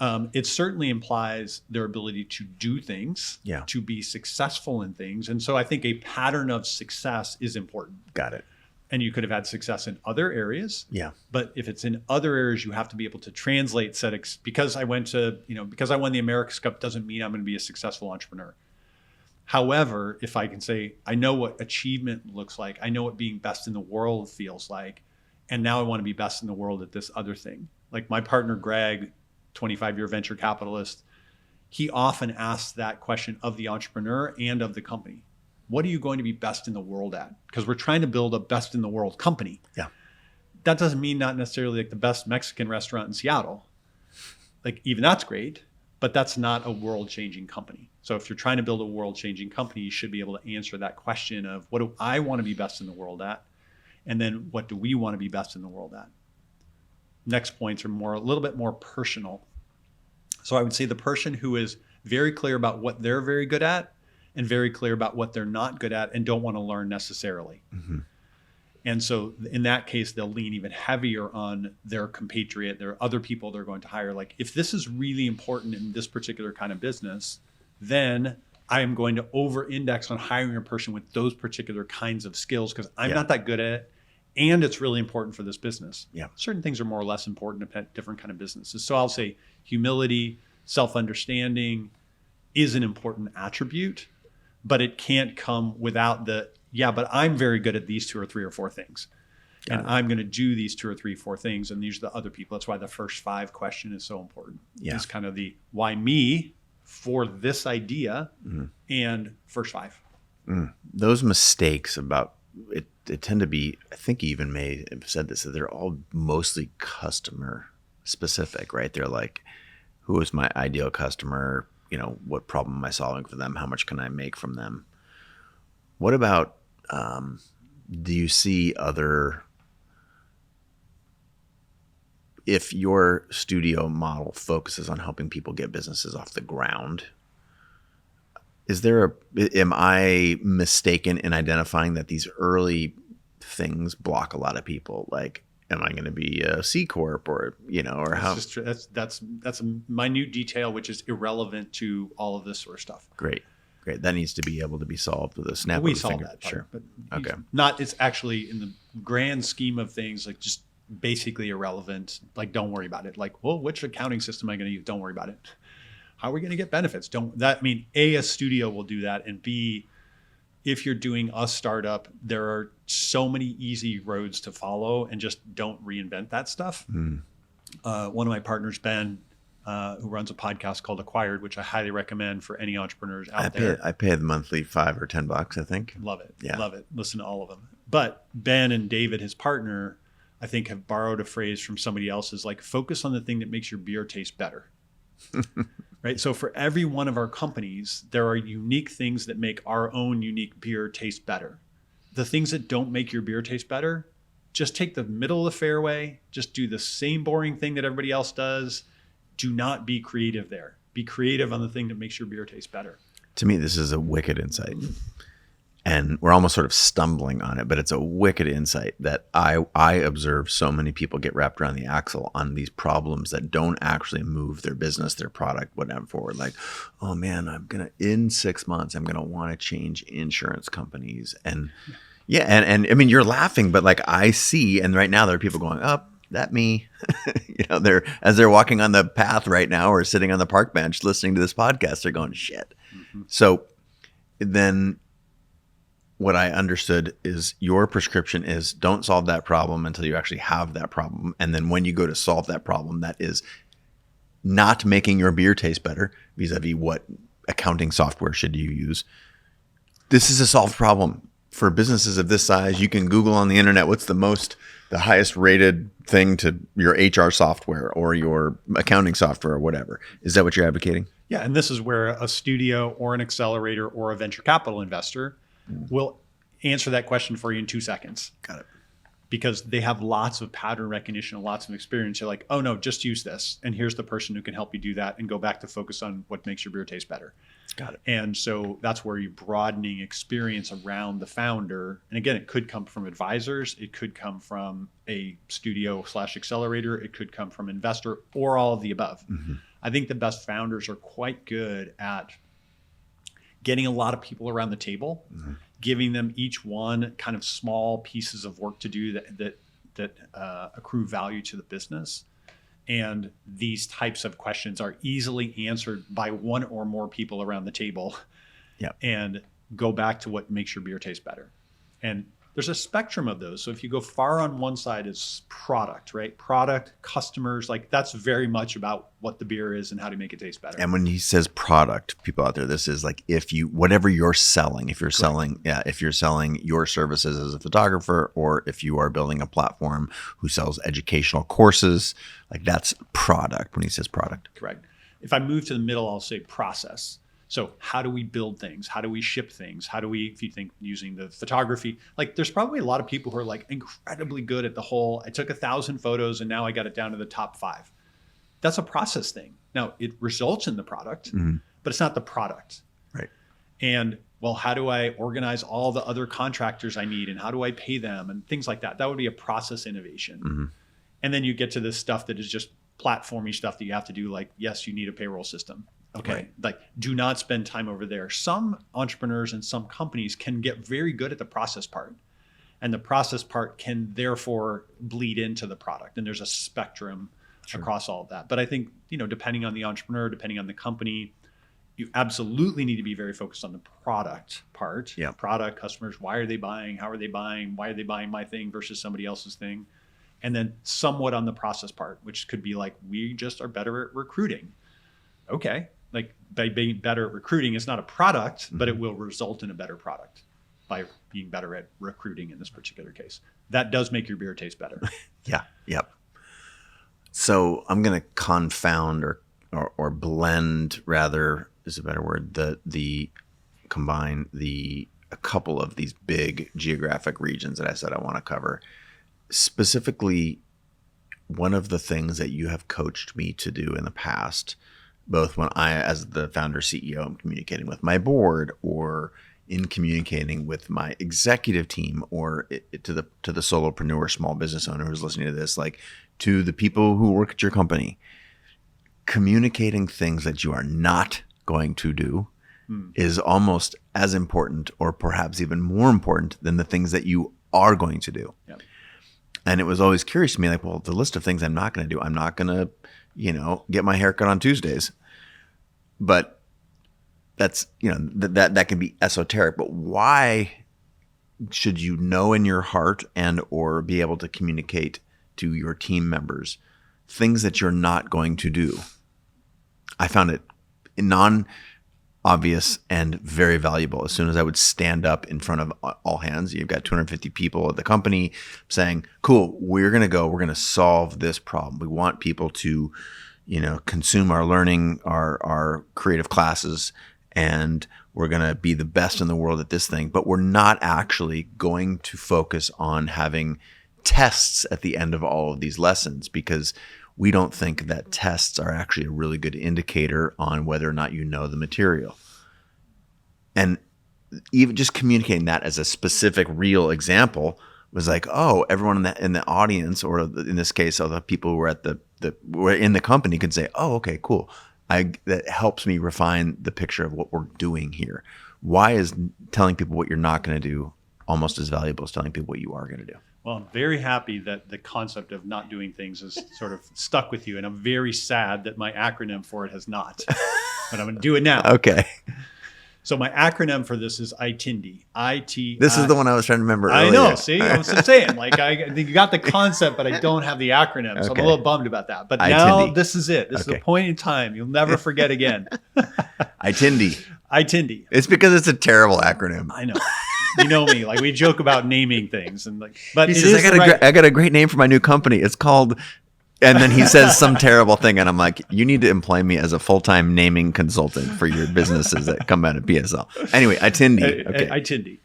It certainly implies their ability to do things, to be successful in things. And so I think a pattern of success is important. Got it. And you could have had success in other areas. Yeah. But if it's in other areas, you have to be able to translate because I won the America's Cup doesn't mean I'm going to be a successful entrepreneur. However, if I can say, I know what achievement looks like, I know what being best in the world feels like, and now I want to be best in the world at this other thing. Like my partner, Greg, 25-year venture capitalist, he often asks that question of the entrepreneur and of the company. What are you going to be best in the world at? Because we're trying to build a best in the world company. Yeah. That doesn't mean not necessarily like the best Mexican restaurant in Seattle. Like even that's great, but that's not a world-changing company. So if you're trying to build a world-changing company, you should be able to answer that question of what do I want to be best in the world at? And then what do we want to be best in the world at? Next points are a little bit more personal. So I would say the person who is very clear about what they're very good at and very clear about what they're not good at and don't want to learn necessarily. And so in that case, they'll lean even heavier on their compatriot, their other people they're going to hire. Like if this is really important in this particular kind of business, then I am going to over-index on hiring a person with those particular kinds of skills because I'm not that good at it. And it's really important for this business. Yeah. Certain things are more or less important to different kind of businesses. So I'll say humility, self-understanding is an important attribute, but it can't come without but I'm very good at these 2 or 3 or 4 things. And I'm going to do these 2 or 3, 4 things. And these are the other people. That's why the first 5 question is so important. Yeah. It's kind of the why me for this idea and first 5. Those mistakes about it, they tend to be, I think you even may have said this, that they're all mostly customer specific, right? They're like, who is my ideal customer? You know, what problem am I solving for them? How much can I make from them? What about, do you see other, if your studio model focuses on helping people get businesses off the ground, am I mistaken in identifying that these early things block a lot of people? Like, am I going to be a C Corp or how? That's a minute detail, which is irrelevant to all of this sort of stuff. Great. That needs to be able to be solved with a snap of a finger. We solve that part, sure. But okay. It's actually in the grand scheme of things, like just basically irrelevant. Like, don't worry about it. Like, well, which accounting system am I going to use? Don't worry about it. How are we going to get benefits? A studio will do that. And B, if you're doing a startup, there are so many easy roads to follow, and just don't reinvent that stuff. One of my partners, Ben, who runs a podcast called Acquired, which I highly recommend for any entrepreneurs out there. I pay the monthly $5 or $10, I think. Love it. Yeah. Love it. Listen to all of them. But Ben and David, his partner, I think have borrowed a phrase from somebody else's, like, focus on the thing that makes your beer taste better. Right. So for every one of our companies, there are unique things that make our own unique beer taste better. The things that don't make your beer taste better, just take the middle of the fairway, just do the same boring thing that everybody else does. Do not be creative there. Be creative on the thing that makes your beer taste better. To me, this is a wicked insight. And we're almost sort of stumbling on it, but it's a wicked insight that I observe so many people get wrapped around the axle on these problems that don't actually move their business, their product, whatever forward. Like, oh man, in 6 months, I'm going to want to change insurance companies. And and I mean, you're laughing, but like I see, and right now there are people going, oh, that me, as they're walking on the path right now or sitting on the park bench listening to this podcast, they're going, shit. Mm-hmm. So then what I understood is your prescription is don't solve that problem until you actually have that problem. And then when you go to solve that problem, that is not making your beer taste better vis-a-vis what accounting software should you use. This is a solved problem for businesses of this size. You can Google on the internet, what's the highest rated thing to your HR software or your accounting software or whatever. Is that what you're advocating? Yeah. And this is where a studio or an accelerator or a venture capital investor will answer that question for you in 2 seconds. Got it. Because they have lots of pattern recognition and lots of experience. You're like, oh no, just use this. And here's the person who can help you do that and go back to focus on what makes your beer taste better. Got it. And so that's where you're broadening experience around the founder. And again, it could come from advisors. It could come from a studio/accelerator. It could come from investor or all of the above. Mm-hmm. I think the best founders are quite good at getting a lot of people around the table, giving them each one kind of small pieces of work to do that accrue value to the business. And these types of questions are easily answered by one or more people around the table. Yep. And go back to what makes your beer taste better. And there's a spectrum of those. So if you go far on one side, it's product, right? Product, customers, like that's very much about what the beer is and how to make it taste better. And when he says product, people out there, this is like whatever you're selling, if you're selling your services as a photographer, or if you are building a platform who sells educational courses, like that's product when he says product. Correct. If I move to the middle, I'll say process. So how do we build things? How do we ship things? How do we, if you think using the photography, like there's probably a lot of people who are like incredibly good at the whole, I took 1,000 photos and now I got it down to the top 5. That's a process thing. Now it results in the product, but it's not the product. Right. And well, how do I organize all the other contractors I need and how do I pay them and things like that? That would be a process innovation. Mm-hmm. And then you get to this stuff that is just platformy stuff that you have to do. Like, yes, you need a payroll system. Okay. Right. Like, do not spend time over there. Some entrepreneurs and some companies can get very good at the process part, and the process part can therefore bleed into the product. And there's a spectrum across all of that. But I think, depending on the entrepreneur, depending on the company, You absolutely need to be very focused on the product part. Yeah. Product, customers, why are they buying? How are they buying? Why are they buying my thing versus somebody else's thing? And then somewhat on the process part, which could be like, we just are better at recruiting. Okay. Like by being better at recruiting, it's not a product, but it will result in a better product by being better at recruiting in this particular case. That does make your beer taste better. Yeah. Yep. So I'm going to confound or blend, rather is a better word, combine a couple of these big geographic regions that I said I want to cover. Specifically, one of the things that you have coached me to do in the past, both when I, as the founder CEO, am communicating with my board, or in communicating with my executive team, or to the solopreneur, small business owner who's listening to this, like to the people who work at your company, communicating things that you are not going to do is almost as important, or perhaps even more important, than the things that you are going to do. Yep. And it was always curious to me, like, well, the list of things I'm not going to do, I'm not going to, get my hair cut on Tuesdays. But that's, that can be esoteric. But why should you know in your heart and or be able to communicate to your team members things that you're not going to do? I found it non-obvious and very valuable. As soon as I would stand up in front of all hands, you've got 250 people at the company saying, cool, we're going to solve this problem. We want people to, consume our learning, our creative classes, and we're going to be the best in the world at this thing. But we're not actually going to focus on having tests at the end of all of these lessons, because we don't think that tests are actually a really good indicator on whether or not you know the material. And even just communicating that as a specific real example was like, oh, everyone in the audience, or in this case, all the people who were were in the company, could say, oh, okay, cool. That helps me refine the picture of what we're doing here. Why is telling people what you're not going to do almost as valuable as telling people what you are going to do? Well, I'm very happy that the concept of not doing things is sort of stuck with you. And I'm very sad that my acronym for it has not. But I'm going to do it now. Okay. So my acronym for this is ITINDI. I-T-I. This is the one I was trying to remember earlier. I know. See, I was saying, like, you got the concept, but I don't have the acronym. So I'm a little bummed about that. But now this is it. This is the point in time. You'll never forget again. ITINDI. ITINDI. It's because it's a terrible acronym. I know. You know me, like we joke about naming things, and like, but he says, I got a great name for my new company. It's called, and then he says some terrible thing, and I'm like, you need to employ me as a full-time naming consultant for your businesses that come out of BSL. Anyway, ITINDI. Okay. ITINDI,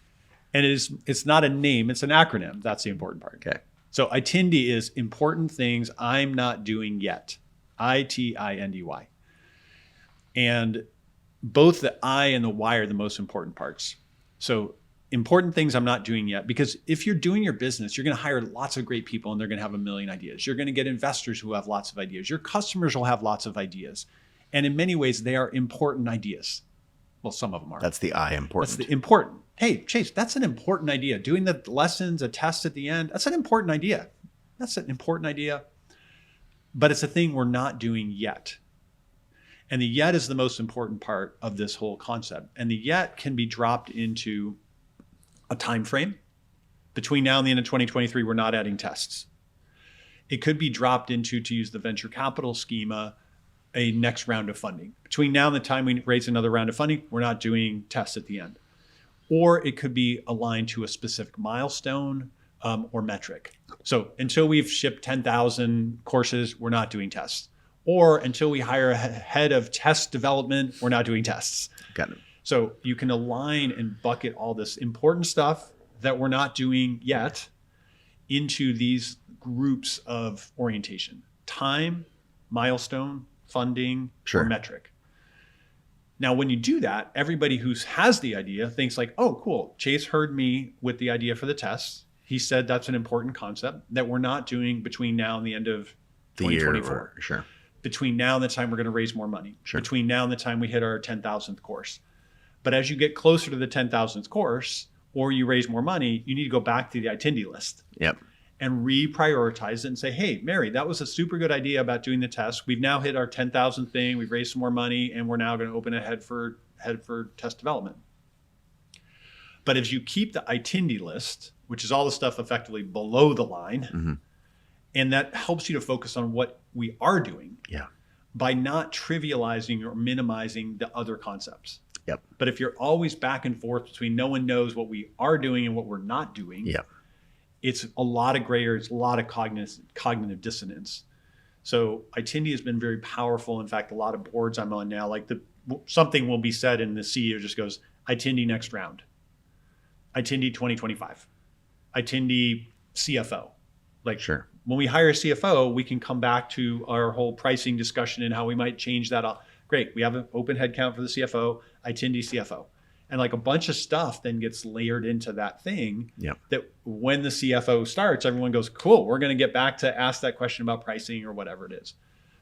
and it's not a name; it's an acronym. That's the important part. Okay. So ITINDI is important things I'm not doing yet. ITINDY, and both the I and the Y are the most important parts. So important things I'm not doing yet, because if you're doing your business, you're going to hire lots of great people and they're going to have a million ideas. You're going to get investors who have lots of ideas. Your customers will have lots of ideas. And in many ways, they are important ideas. Well, some of them are. That's the I, important. That's the important. Hey, Chase, that's an important idea. Doing the lessons, a test at the end, that's an important idea. That's an important idea. But it's a thing we're not doing yet. And the yet is the most important part of this whole concept. And the yet can be dropped into a time frame. Between now and the end of 2023, we're not adding tests. It could be dropped into, to use the venture capital schema, a next round of funding. Between now and the time we raise another round of funding, we're not doing tests at the end. Or it could be aligned to a specific milestone or metric. So until we've shipped 10,000 courses, we're not doing tests. Or until we hire a head of test development, we're not doing tests. Got it. So you can align and bucket all this important stuff that we're not doing yet into these groups of orientation: time, milestone, funding, or metric. Now, when you do that, everybody who has the idea thinks like, oh, cool. Chase heard me with the idea for the tests. He said that's an important concept that we're not doing between now and the end of 2024. Sure. Between now and the time we're going to raise more money. Sure. Between now and the time we hit our 10,000th course. But as you get closer to the 10,000th course, or you raise more money, you need to go back to the ITINDI list. Yep. and reprioritize it and say, hey, Mary, that was a super good idea about doing the test. We've now hit our 10,000 thing. We've raised some more money, and we're now going to open a head for test development. But if you keep the itinerary list, which is all the stuff effectively below the line, and that helps you to focus on what we are doing by not trivializing or minimizing the other concepts. But if you're always back and forth between no one knows what we are doing and what we're not doing, it's a lot of gray areas, a lot of cognitive dissonance. So itinerary has been very powerful. In fact, a lot of boards I'm on now, like something will be said and the CEO just goes, itinerary next round, itinerary 2025, itinerary CFO. Like when we hire a CFO, we can come back to our whole pricing discussion and how we might change that up. Great. We have an open headcount for the CFO, itinerary CFO. And like a bunch of stuff then gets layered into that thing that when the CFO starts, everyone goes, cool, we're going to get back to ask that question about pricing or whatever it is.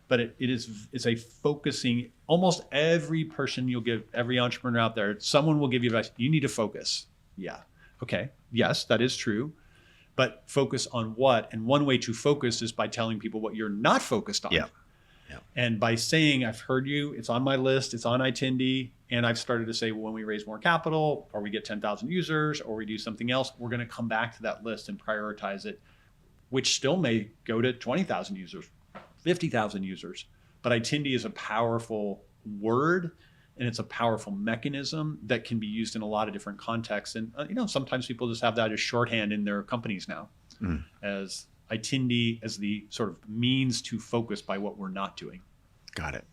But it's a focusing, almost every person you'll give, every entrepreneur out there, someone will give you advice. You need to focus. Yeah. Okay. Yes, that is true. But focus on what? And one way to focus is by telling people what you're not focused on. And by saying, I've heard you, it's on my list, it's on itinerary, and I've started to say, well, when we raise more capital, or we get 10,000 users, or we do something else, we're going to come back to that list and prioritize it, which still may go to 20,000 users, 50,000 users. But itinerary is a powerful word, and it's a powerful mechanism that can be used in a lot of different contexts. And sometimes people just have that as shorthand in their companies now, as itinerary as the sort of means to focus by what we're not doing. Got it.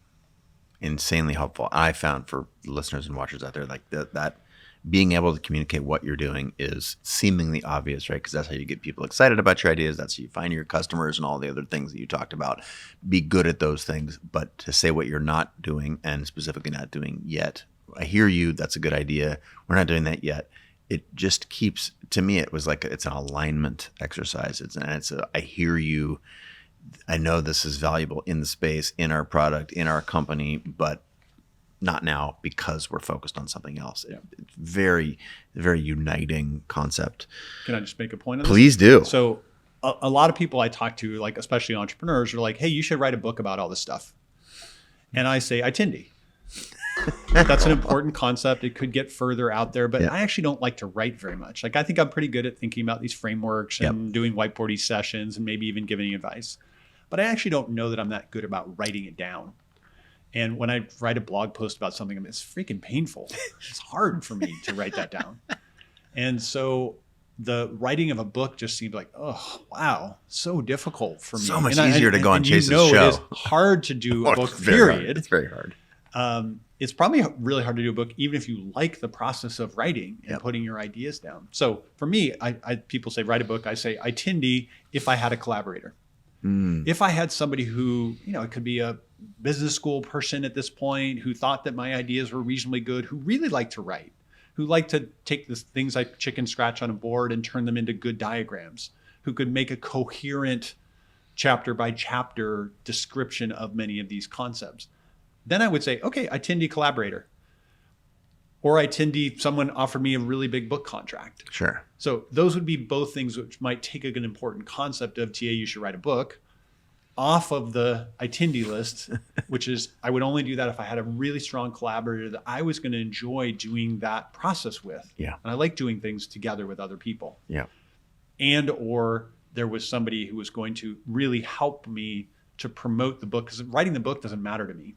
Insanely helpful. I found for listeners and watchers out there, like that being able to communicate what you're doing is seemingly obvious, right? Because that's how you get people excited about your ideas. That's how you find your customers and all the other things that you talked about. Be good at those things, but to say what you're not doing and specifically not doing yet. I hear you. That's a good idea. We're not doing that yet. It just keeps, to me, it was like it's an alignment exercise. I hear you. I know this is valuable in the space, in our product, in our company, but not now because we're focused on something else. It's very, very uniting concept. Can I just make a point on this? Please do. So a lot of people I talk to, like especially entrepreneurs, are like, hey, you should write a book about all this stuff. And I say, itinerary. That's an important concept. It could get further out there, but I actually don't like to write very much. Like I think I'm pretty good at thinking about these frameworks and doing whiteboarding sessions and maybe even giving advice. But I actually don't know that I'm that good about writing it down. And when I write a blog post about something, it's freaking painful. It's hard for me to write that down. And so the writing of a book just seemed like, oh, wow, so difficult for me. So much easier to go and chase a show. It is hard to do a book, period. It's very hard. It's probably really hard to do a book, even if you like the process of writing and putting your ideas down. So for me, people say, write a book. I say, itinerary if I had a collaborator. If I had somebody who, it could be a business school person at this point who thought that my ideas were reasonably good, who really liked to write, who liked to take the things like chicken scratch on a board and turn them into good diagrams, who could make a coherent chapter by chapter description of many of these concepts. Then I would say, okay, itinerary collaborator. Or itinerary, someone offered me a really big book contract. Sure. So those would be both things which might take an important concept of, TA, you should write a book, off of the itinerary list, which is, I would only do that if I had a really strong collaborator that I was going to enjoy doing that process with. Yeah. And I like doing things together with other people. Yeah. And or there was somebody who was going to really help me to promote the book, because writing the book doesn't matter to me.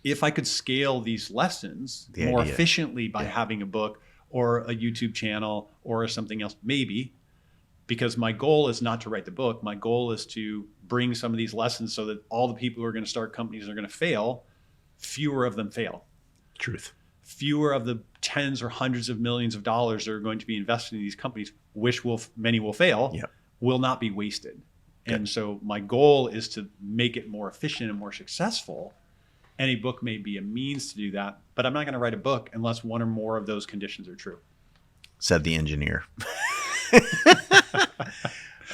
If I could scale these lessons more efficiently by having a book or a YouTube channel or something else, maybe, because my goal is not to write the book. My goal is to bring some of these lessons so that all the people who are going to start companies are going to fail, fewer of them fail. Truth. Fewer of the tens or hundreds of millions of dollars that are going to be invested in these companies, which many will fail, will not be wasted. Good. And so my goal is to make it more efficient and more successful. Any book may be a means to do that, but I'm not going to write a book unless one or more of those conditions are true. Said the engineer.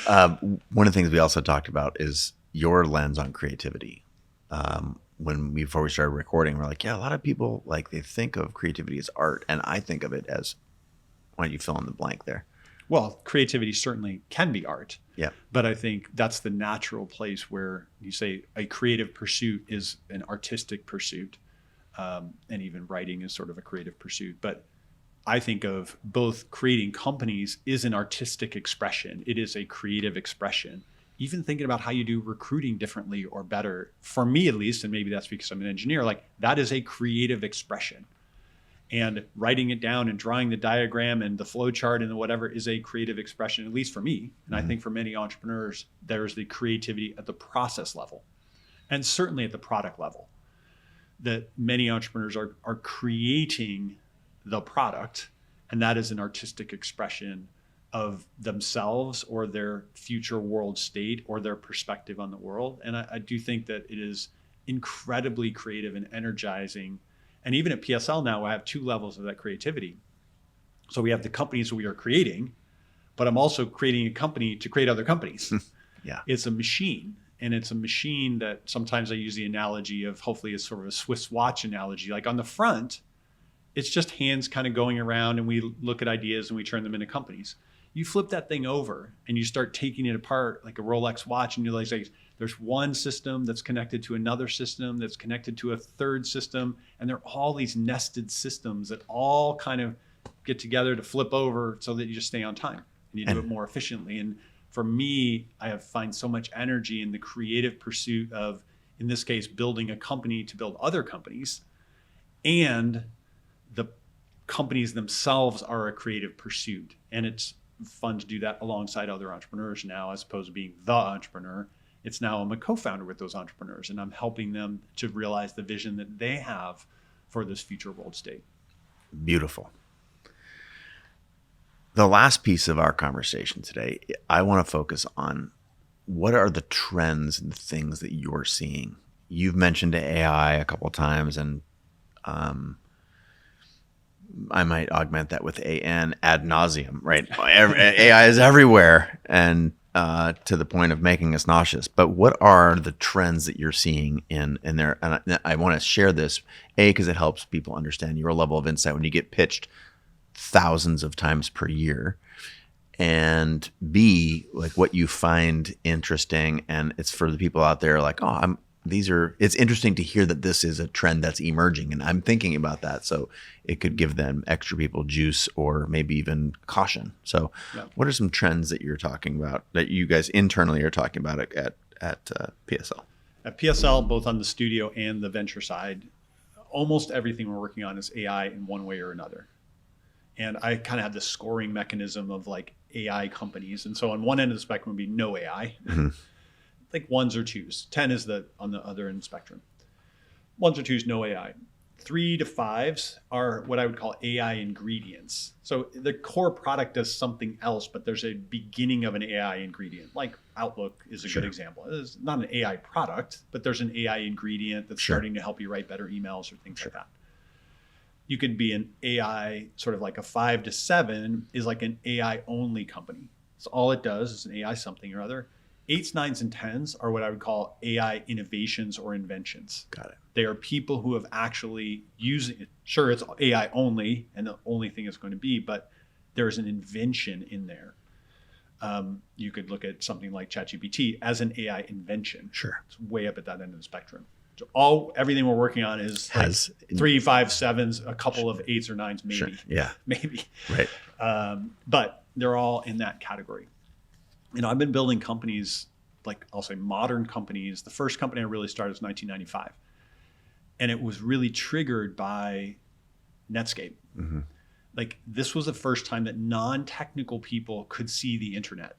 One of the things we also talked about is your lens on creativity. Before we started recording, we're like, a lot of people, like, they think of creativity as art, and I think of it as, why don't you fill in the blank there? Well, creativity certainly can be art. Yeah. But I think that's the natural place where you say a creative pursuit is an artistic pursuit. And even writing is sort of a creative pursuit. But I think of both creating companies is an artistic expression. It is a creative expression. Even thinking about how you do recruiting differently or better, for me at least, and maybe that's because I'm an engineer, like that is a creative expression. And writing it down and drawing the diagram and the flow chart and the whatever is a creative expression, at least for me. And I think for many entrepreneurs, there's the creativity at the process level and certainly at the product level, that many entrepreneurs are creating the product, and that is an artistic expression of themselves or their future world state or their perspective on the world. And I do think that it is incredibly creative and energizing. And even at PSL now, I have two levels of that creativity. So we have the companies we are creating, but I'm also creating a company to create other companies. Yeah. It's a machine. And it's a machine that sometimes I use the analogy of, hopefully it's sort of a Swiss watch analogy. Like on the front, it's just hands kind of going around and we look at ideas and we turn them into companies. You flip that thing over and you start taking it apart like a Rolex watch, and you're like, there's one system that's connected to another system that's connected to a third system. And there are all these nested systems that all kind of get together to flip over so that you just stay on time and you do it more efficiently. And for me, I find so much energy in the creative pursuit of, in this case, building a company to build other companies. And the companies themselves are a creative pursuit. And it's fun to do that alongside other entrepreneurs now, as opposed to being the entrepreneur. It's now I'm a co-founder with those entrepreneurs, and I'm helping them to realize the vision that they have for this future world state. Beautiful. The last piece of our conversation today, I want to focus on what are the trends and the things that you're seeing. You've mentioned AI a couple of times, and I might augment that with AN ad nauseum, right? AI is everywhere, and to the point of making us nauseous. But what are the trends that you're seeing in there? And I want to share this, because it helps people understand your level of insight when you get pitched thousands of times per year, and B, like what you find interesting. And it's for the people out there like, it's interesting to hear that this is a trend that's emerging, and I'm thinking about that. So it could give them extra people juice or maybe even caution. So What are some trends that you're talking about that you guys internally are talking about at PSL? At PSL, both on the studio and the venture side, almost everything we're working on is AI in one way or another. And I kind of have this scoring mechanism of like AI companies. And so on one end of the spectrum would be no AI, like ones or twos. 10 is on the other end of the spectrum. Ones or twos, no AI. 3 to 5s are what I would call AI ingredients. So the core product does something else, but there's a beginning of an AI ingredient. Like Outlook is a good example. It's not an AI product, but there's an AI ingredient that's starting to help you write better emails or things like that. You could be an AI, sort of like a 5 to 7 is like an AI only company. So all it does is an AI something or other. 8s, 9s, and 10s are what I would call AI innovations or inventions. Got it. They are people who have actually used it. Sure, it's AI only, and the only thing it's going to be, but there's an invention in there. You could look at something like ChatGPT as an AI invention. Sure. It's way up at that end of the spectrum. So everything we're working on has 3, 5, 7s, a couple of 8s or 9s, maybe. Sure. Yeah. Maybe. Right. But they're all in that category. I've been building companies, like I'll say modern companies. The first company I really started was 1995. And it was really triggered by Netscape. Mm-hmm. Like this was the first time that non-technical people could see the internet,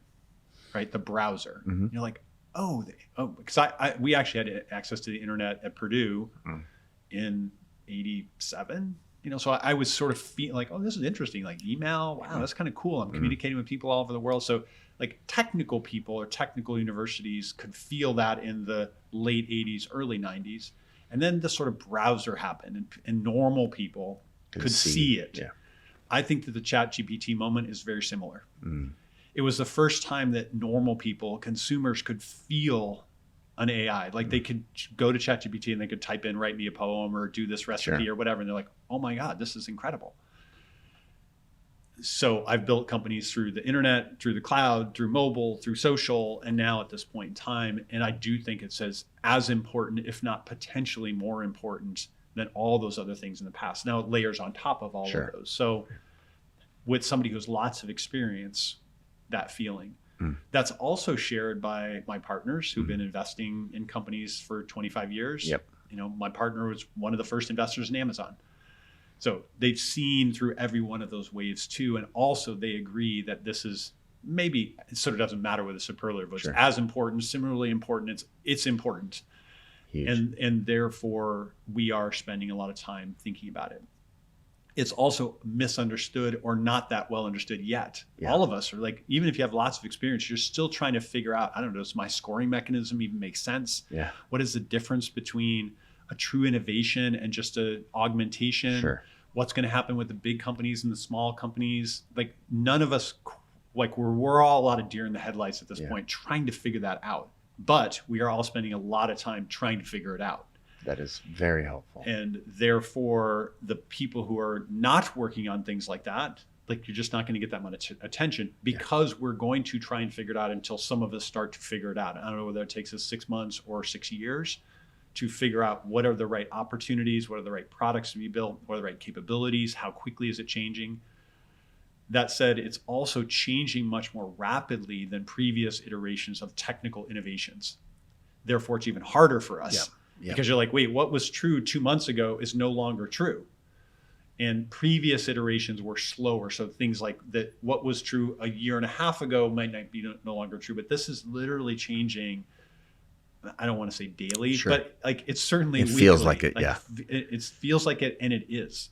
right? The browser. Mm-hmm. You're like, because we actually had access to the internet at Purdue in 87. So I was sort of feeling like, this is interesting. Like email, wow, that's kind of cool. I'm communicating with people all over the world. So like technical people or technical universities could feel that in the late 80s, early 90s. And then the sort of browser happened and normal people could see it. Yeah. I think that the ChatGPT moment is very similar. It was the first time that normal people, consumers, could feel an AI. Like they could go to ChatGPT and they could type in, write me a poem or do this recipe or whatever. And they're like, oh my God, this is incredible. So I've built companies through the internet, through the cloud, through mobile, through social, and now at this point in time. And I do think it's as important, if not potentially more important than all those other things in the past. Now it layers on top of all of those. So with somebody who has lots of experience, that feeling. That's also shared by my partners who've been investing in companies for 25 years. Yep. My partner was one of the first investors in Amazon. So they've seen through every one of those waves too. And also they agree that this is maybe, it sort of doesn't matter with the superlative, but it's as important, similarly important. It's important. Huge. And therefore we are spending a lot of time thinking about it. It's also misunderstood or not that well understood yet. Yeah. All of us are like, even if you have lots of experience, you're still trying to figure out, I don't know, does my scoring mechanism even make sense? Yeah. What is the difference between a true innovation and just an augmentation? Sure. What's going to happen with the big companies and the small companies? Like none of us, like we're all a lot of deer in the headlights at this point, trying to figure that out. But we are all spending a lot of time trying to figure it out. That is very helpful. And therefore, the people who are not working on things like that, like you're just not going to get that much attention because we're going to try and figure it out until some of us start to figure it out. I don't know whether it takes us 6 months or 6 years to figure out what are the right opportunities, what are the right products to be built, what are the right capabilities, how quickly is it changing. That said, it's also changing much more rapidly than previous iterations of technical innovations. Therefore, it's even harder for us. Because you're like, wait, what was true 2 months ago is no longer true. And previous iterations were slower. So things like that, what was true a year and a half ago might not be no longer true. But this is literally changing. I don't want to say daily, but like it's certainly it weekly. Feels like it. Like, it feels like it, and it is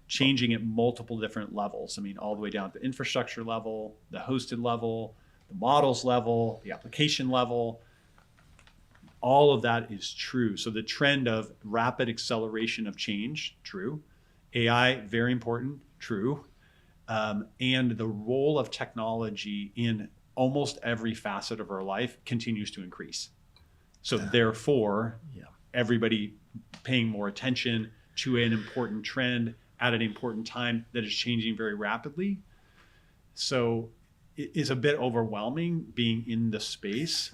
changing at multiple different levels. I mean, all the way down to the infrastructure level, the hosted level, the models level, the application level. All of that is true. So the trend of rapid acceleration of change, true. AI, very important, true. And the role of technology in almost every facet of our life continues to increase. So therefore, everybody paying more attention to an important trend at an important time that is changing very rapidly. So it is a bit overwhelming being in the space.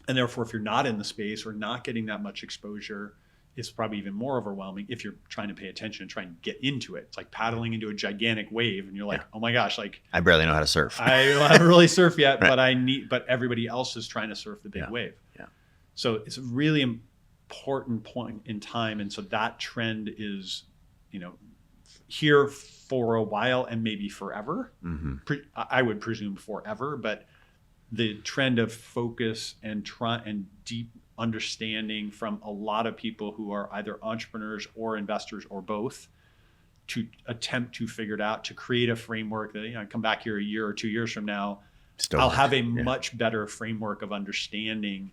And therefore, if you're not in the space or not getting that much exposure, it's probably even more overwhelming if you're trying to pay attention and trying to get into it. It's like paddling into a gigantic wave and you're like, oh my gosh, like I barely know how to surf. I haven't really surfed yet, but everybody else is trying to surf the big wave. Yeah. So it's a really important point in time. And so that trend is, here for a while and maybe forever. I would presume forever, but the trend of focus and deep understanding from a lot of people who are either entrepreneurs or investors or both to attempt to figure it out, to create a framework that, I come back here a year or 2 years from now, I'll have a much better framework of understanding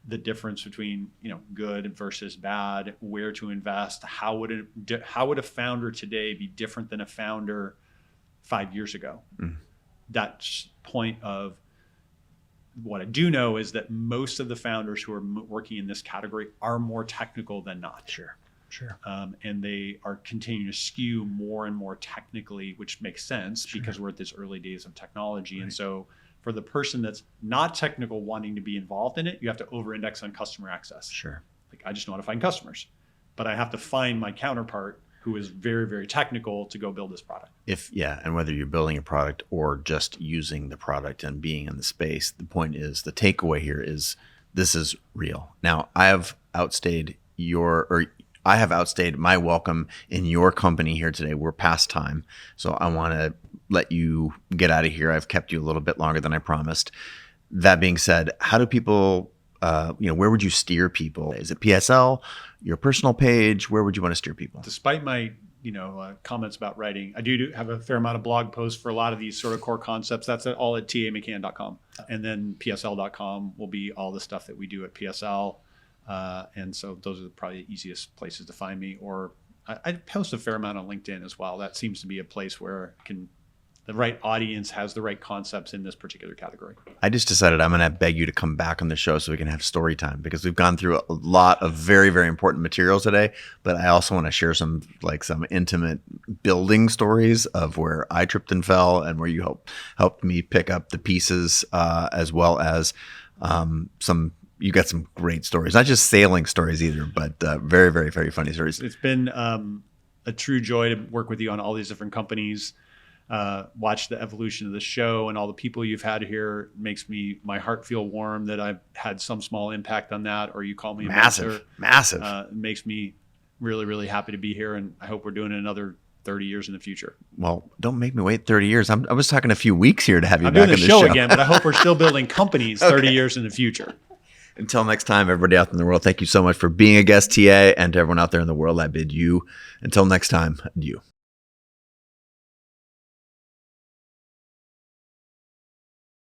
the difference between, good versus bad, where to invest, how would a founder today be different than a founder 5 years ago? That point of, what I do know is that most of the founders who are working in this category are more technical than not. Sure. And they are continuing to skew more and more technically, which makes sense because we're at this early days of technology. Right. And so for the person that's not technical wanting to be involved in it, you have to over-index on customer access. Sure. Like I just know how to find customers, but I have to find my counterpart who is very, very technical to go build this product. And whether you're building a product or just using the product and being in the space, the point is, the takeaway here is this is real. Now, I have outstayed my welcome in your company here today. We're past time. So I want to let you get out of here. I've kept you a little bit longer than I promised. That being said, how do people, where would you steer people? Is it PSL, your personal page? Where would you want to steer people? Despite my, comments about writing, I do have a fair amount of blog posts for a lot of these sort of core concepts. That's all at tamccann.com. And then psl.com will be all the stuff that we do at PSL. And so those are probably the easiest places to find me. Or I post a fair amount on LinkedIn as well. That seems to be a place where the right audience has the right concepts in this particular category. I just decided I'm going to beg you to come back on the show so we can have story time, because we've gone through a lot of very, very important materials today. But I also want to share some intimate building stories of where I tripped and fell, and where you helped me pick up the pieces, as well as you got some great stories, not just sailing stories either, but very, very, very funny stories. It's been a true joy to work with you on all these different companies. Watch the evolution of the show and all the people you've had here. Makes my heart feel warm that I've had some small impact on that, or you call me a mentor. Massive. It makes me really, really happy to be here, and I hope we're doing it another 30 years in the future. Well, don't make me wait 30 years. I was talking a few weeks here to have you I'm back doing on the show again, but I hope we're still building companies 30 years in the future. Until next time, everybody out in the world, thank you so much for being a guest, TA, and to everyone out there in the world, I bid you, until next time, adieu.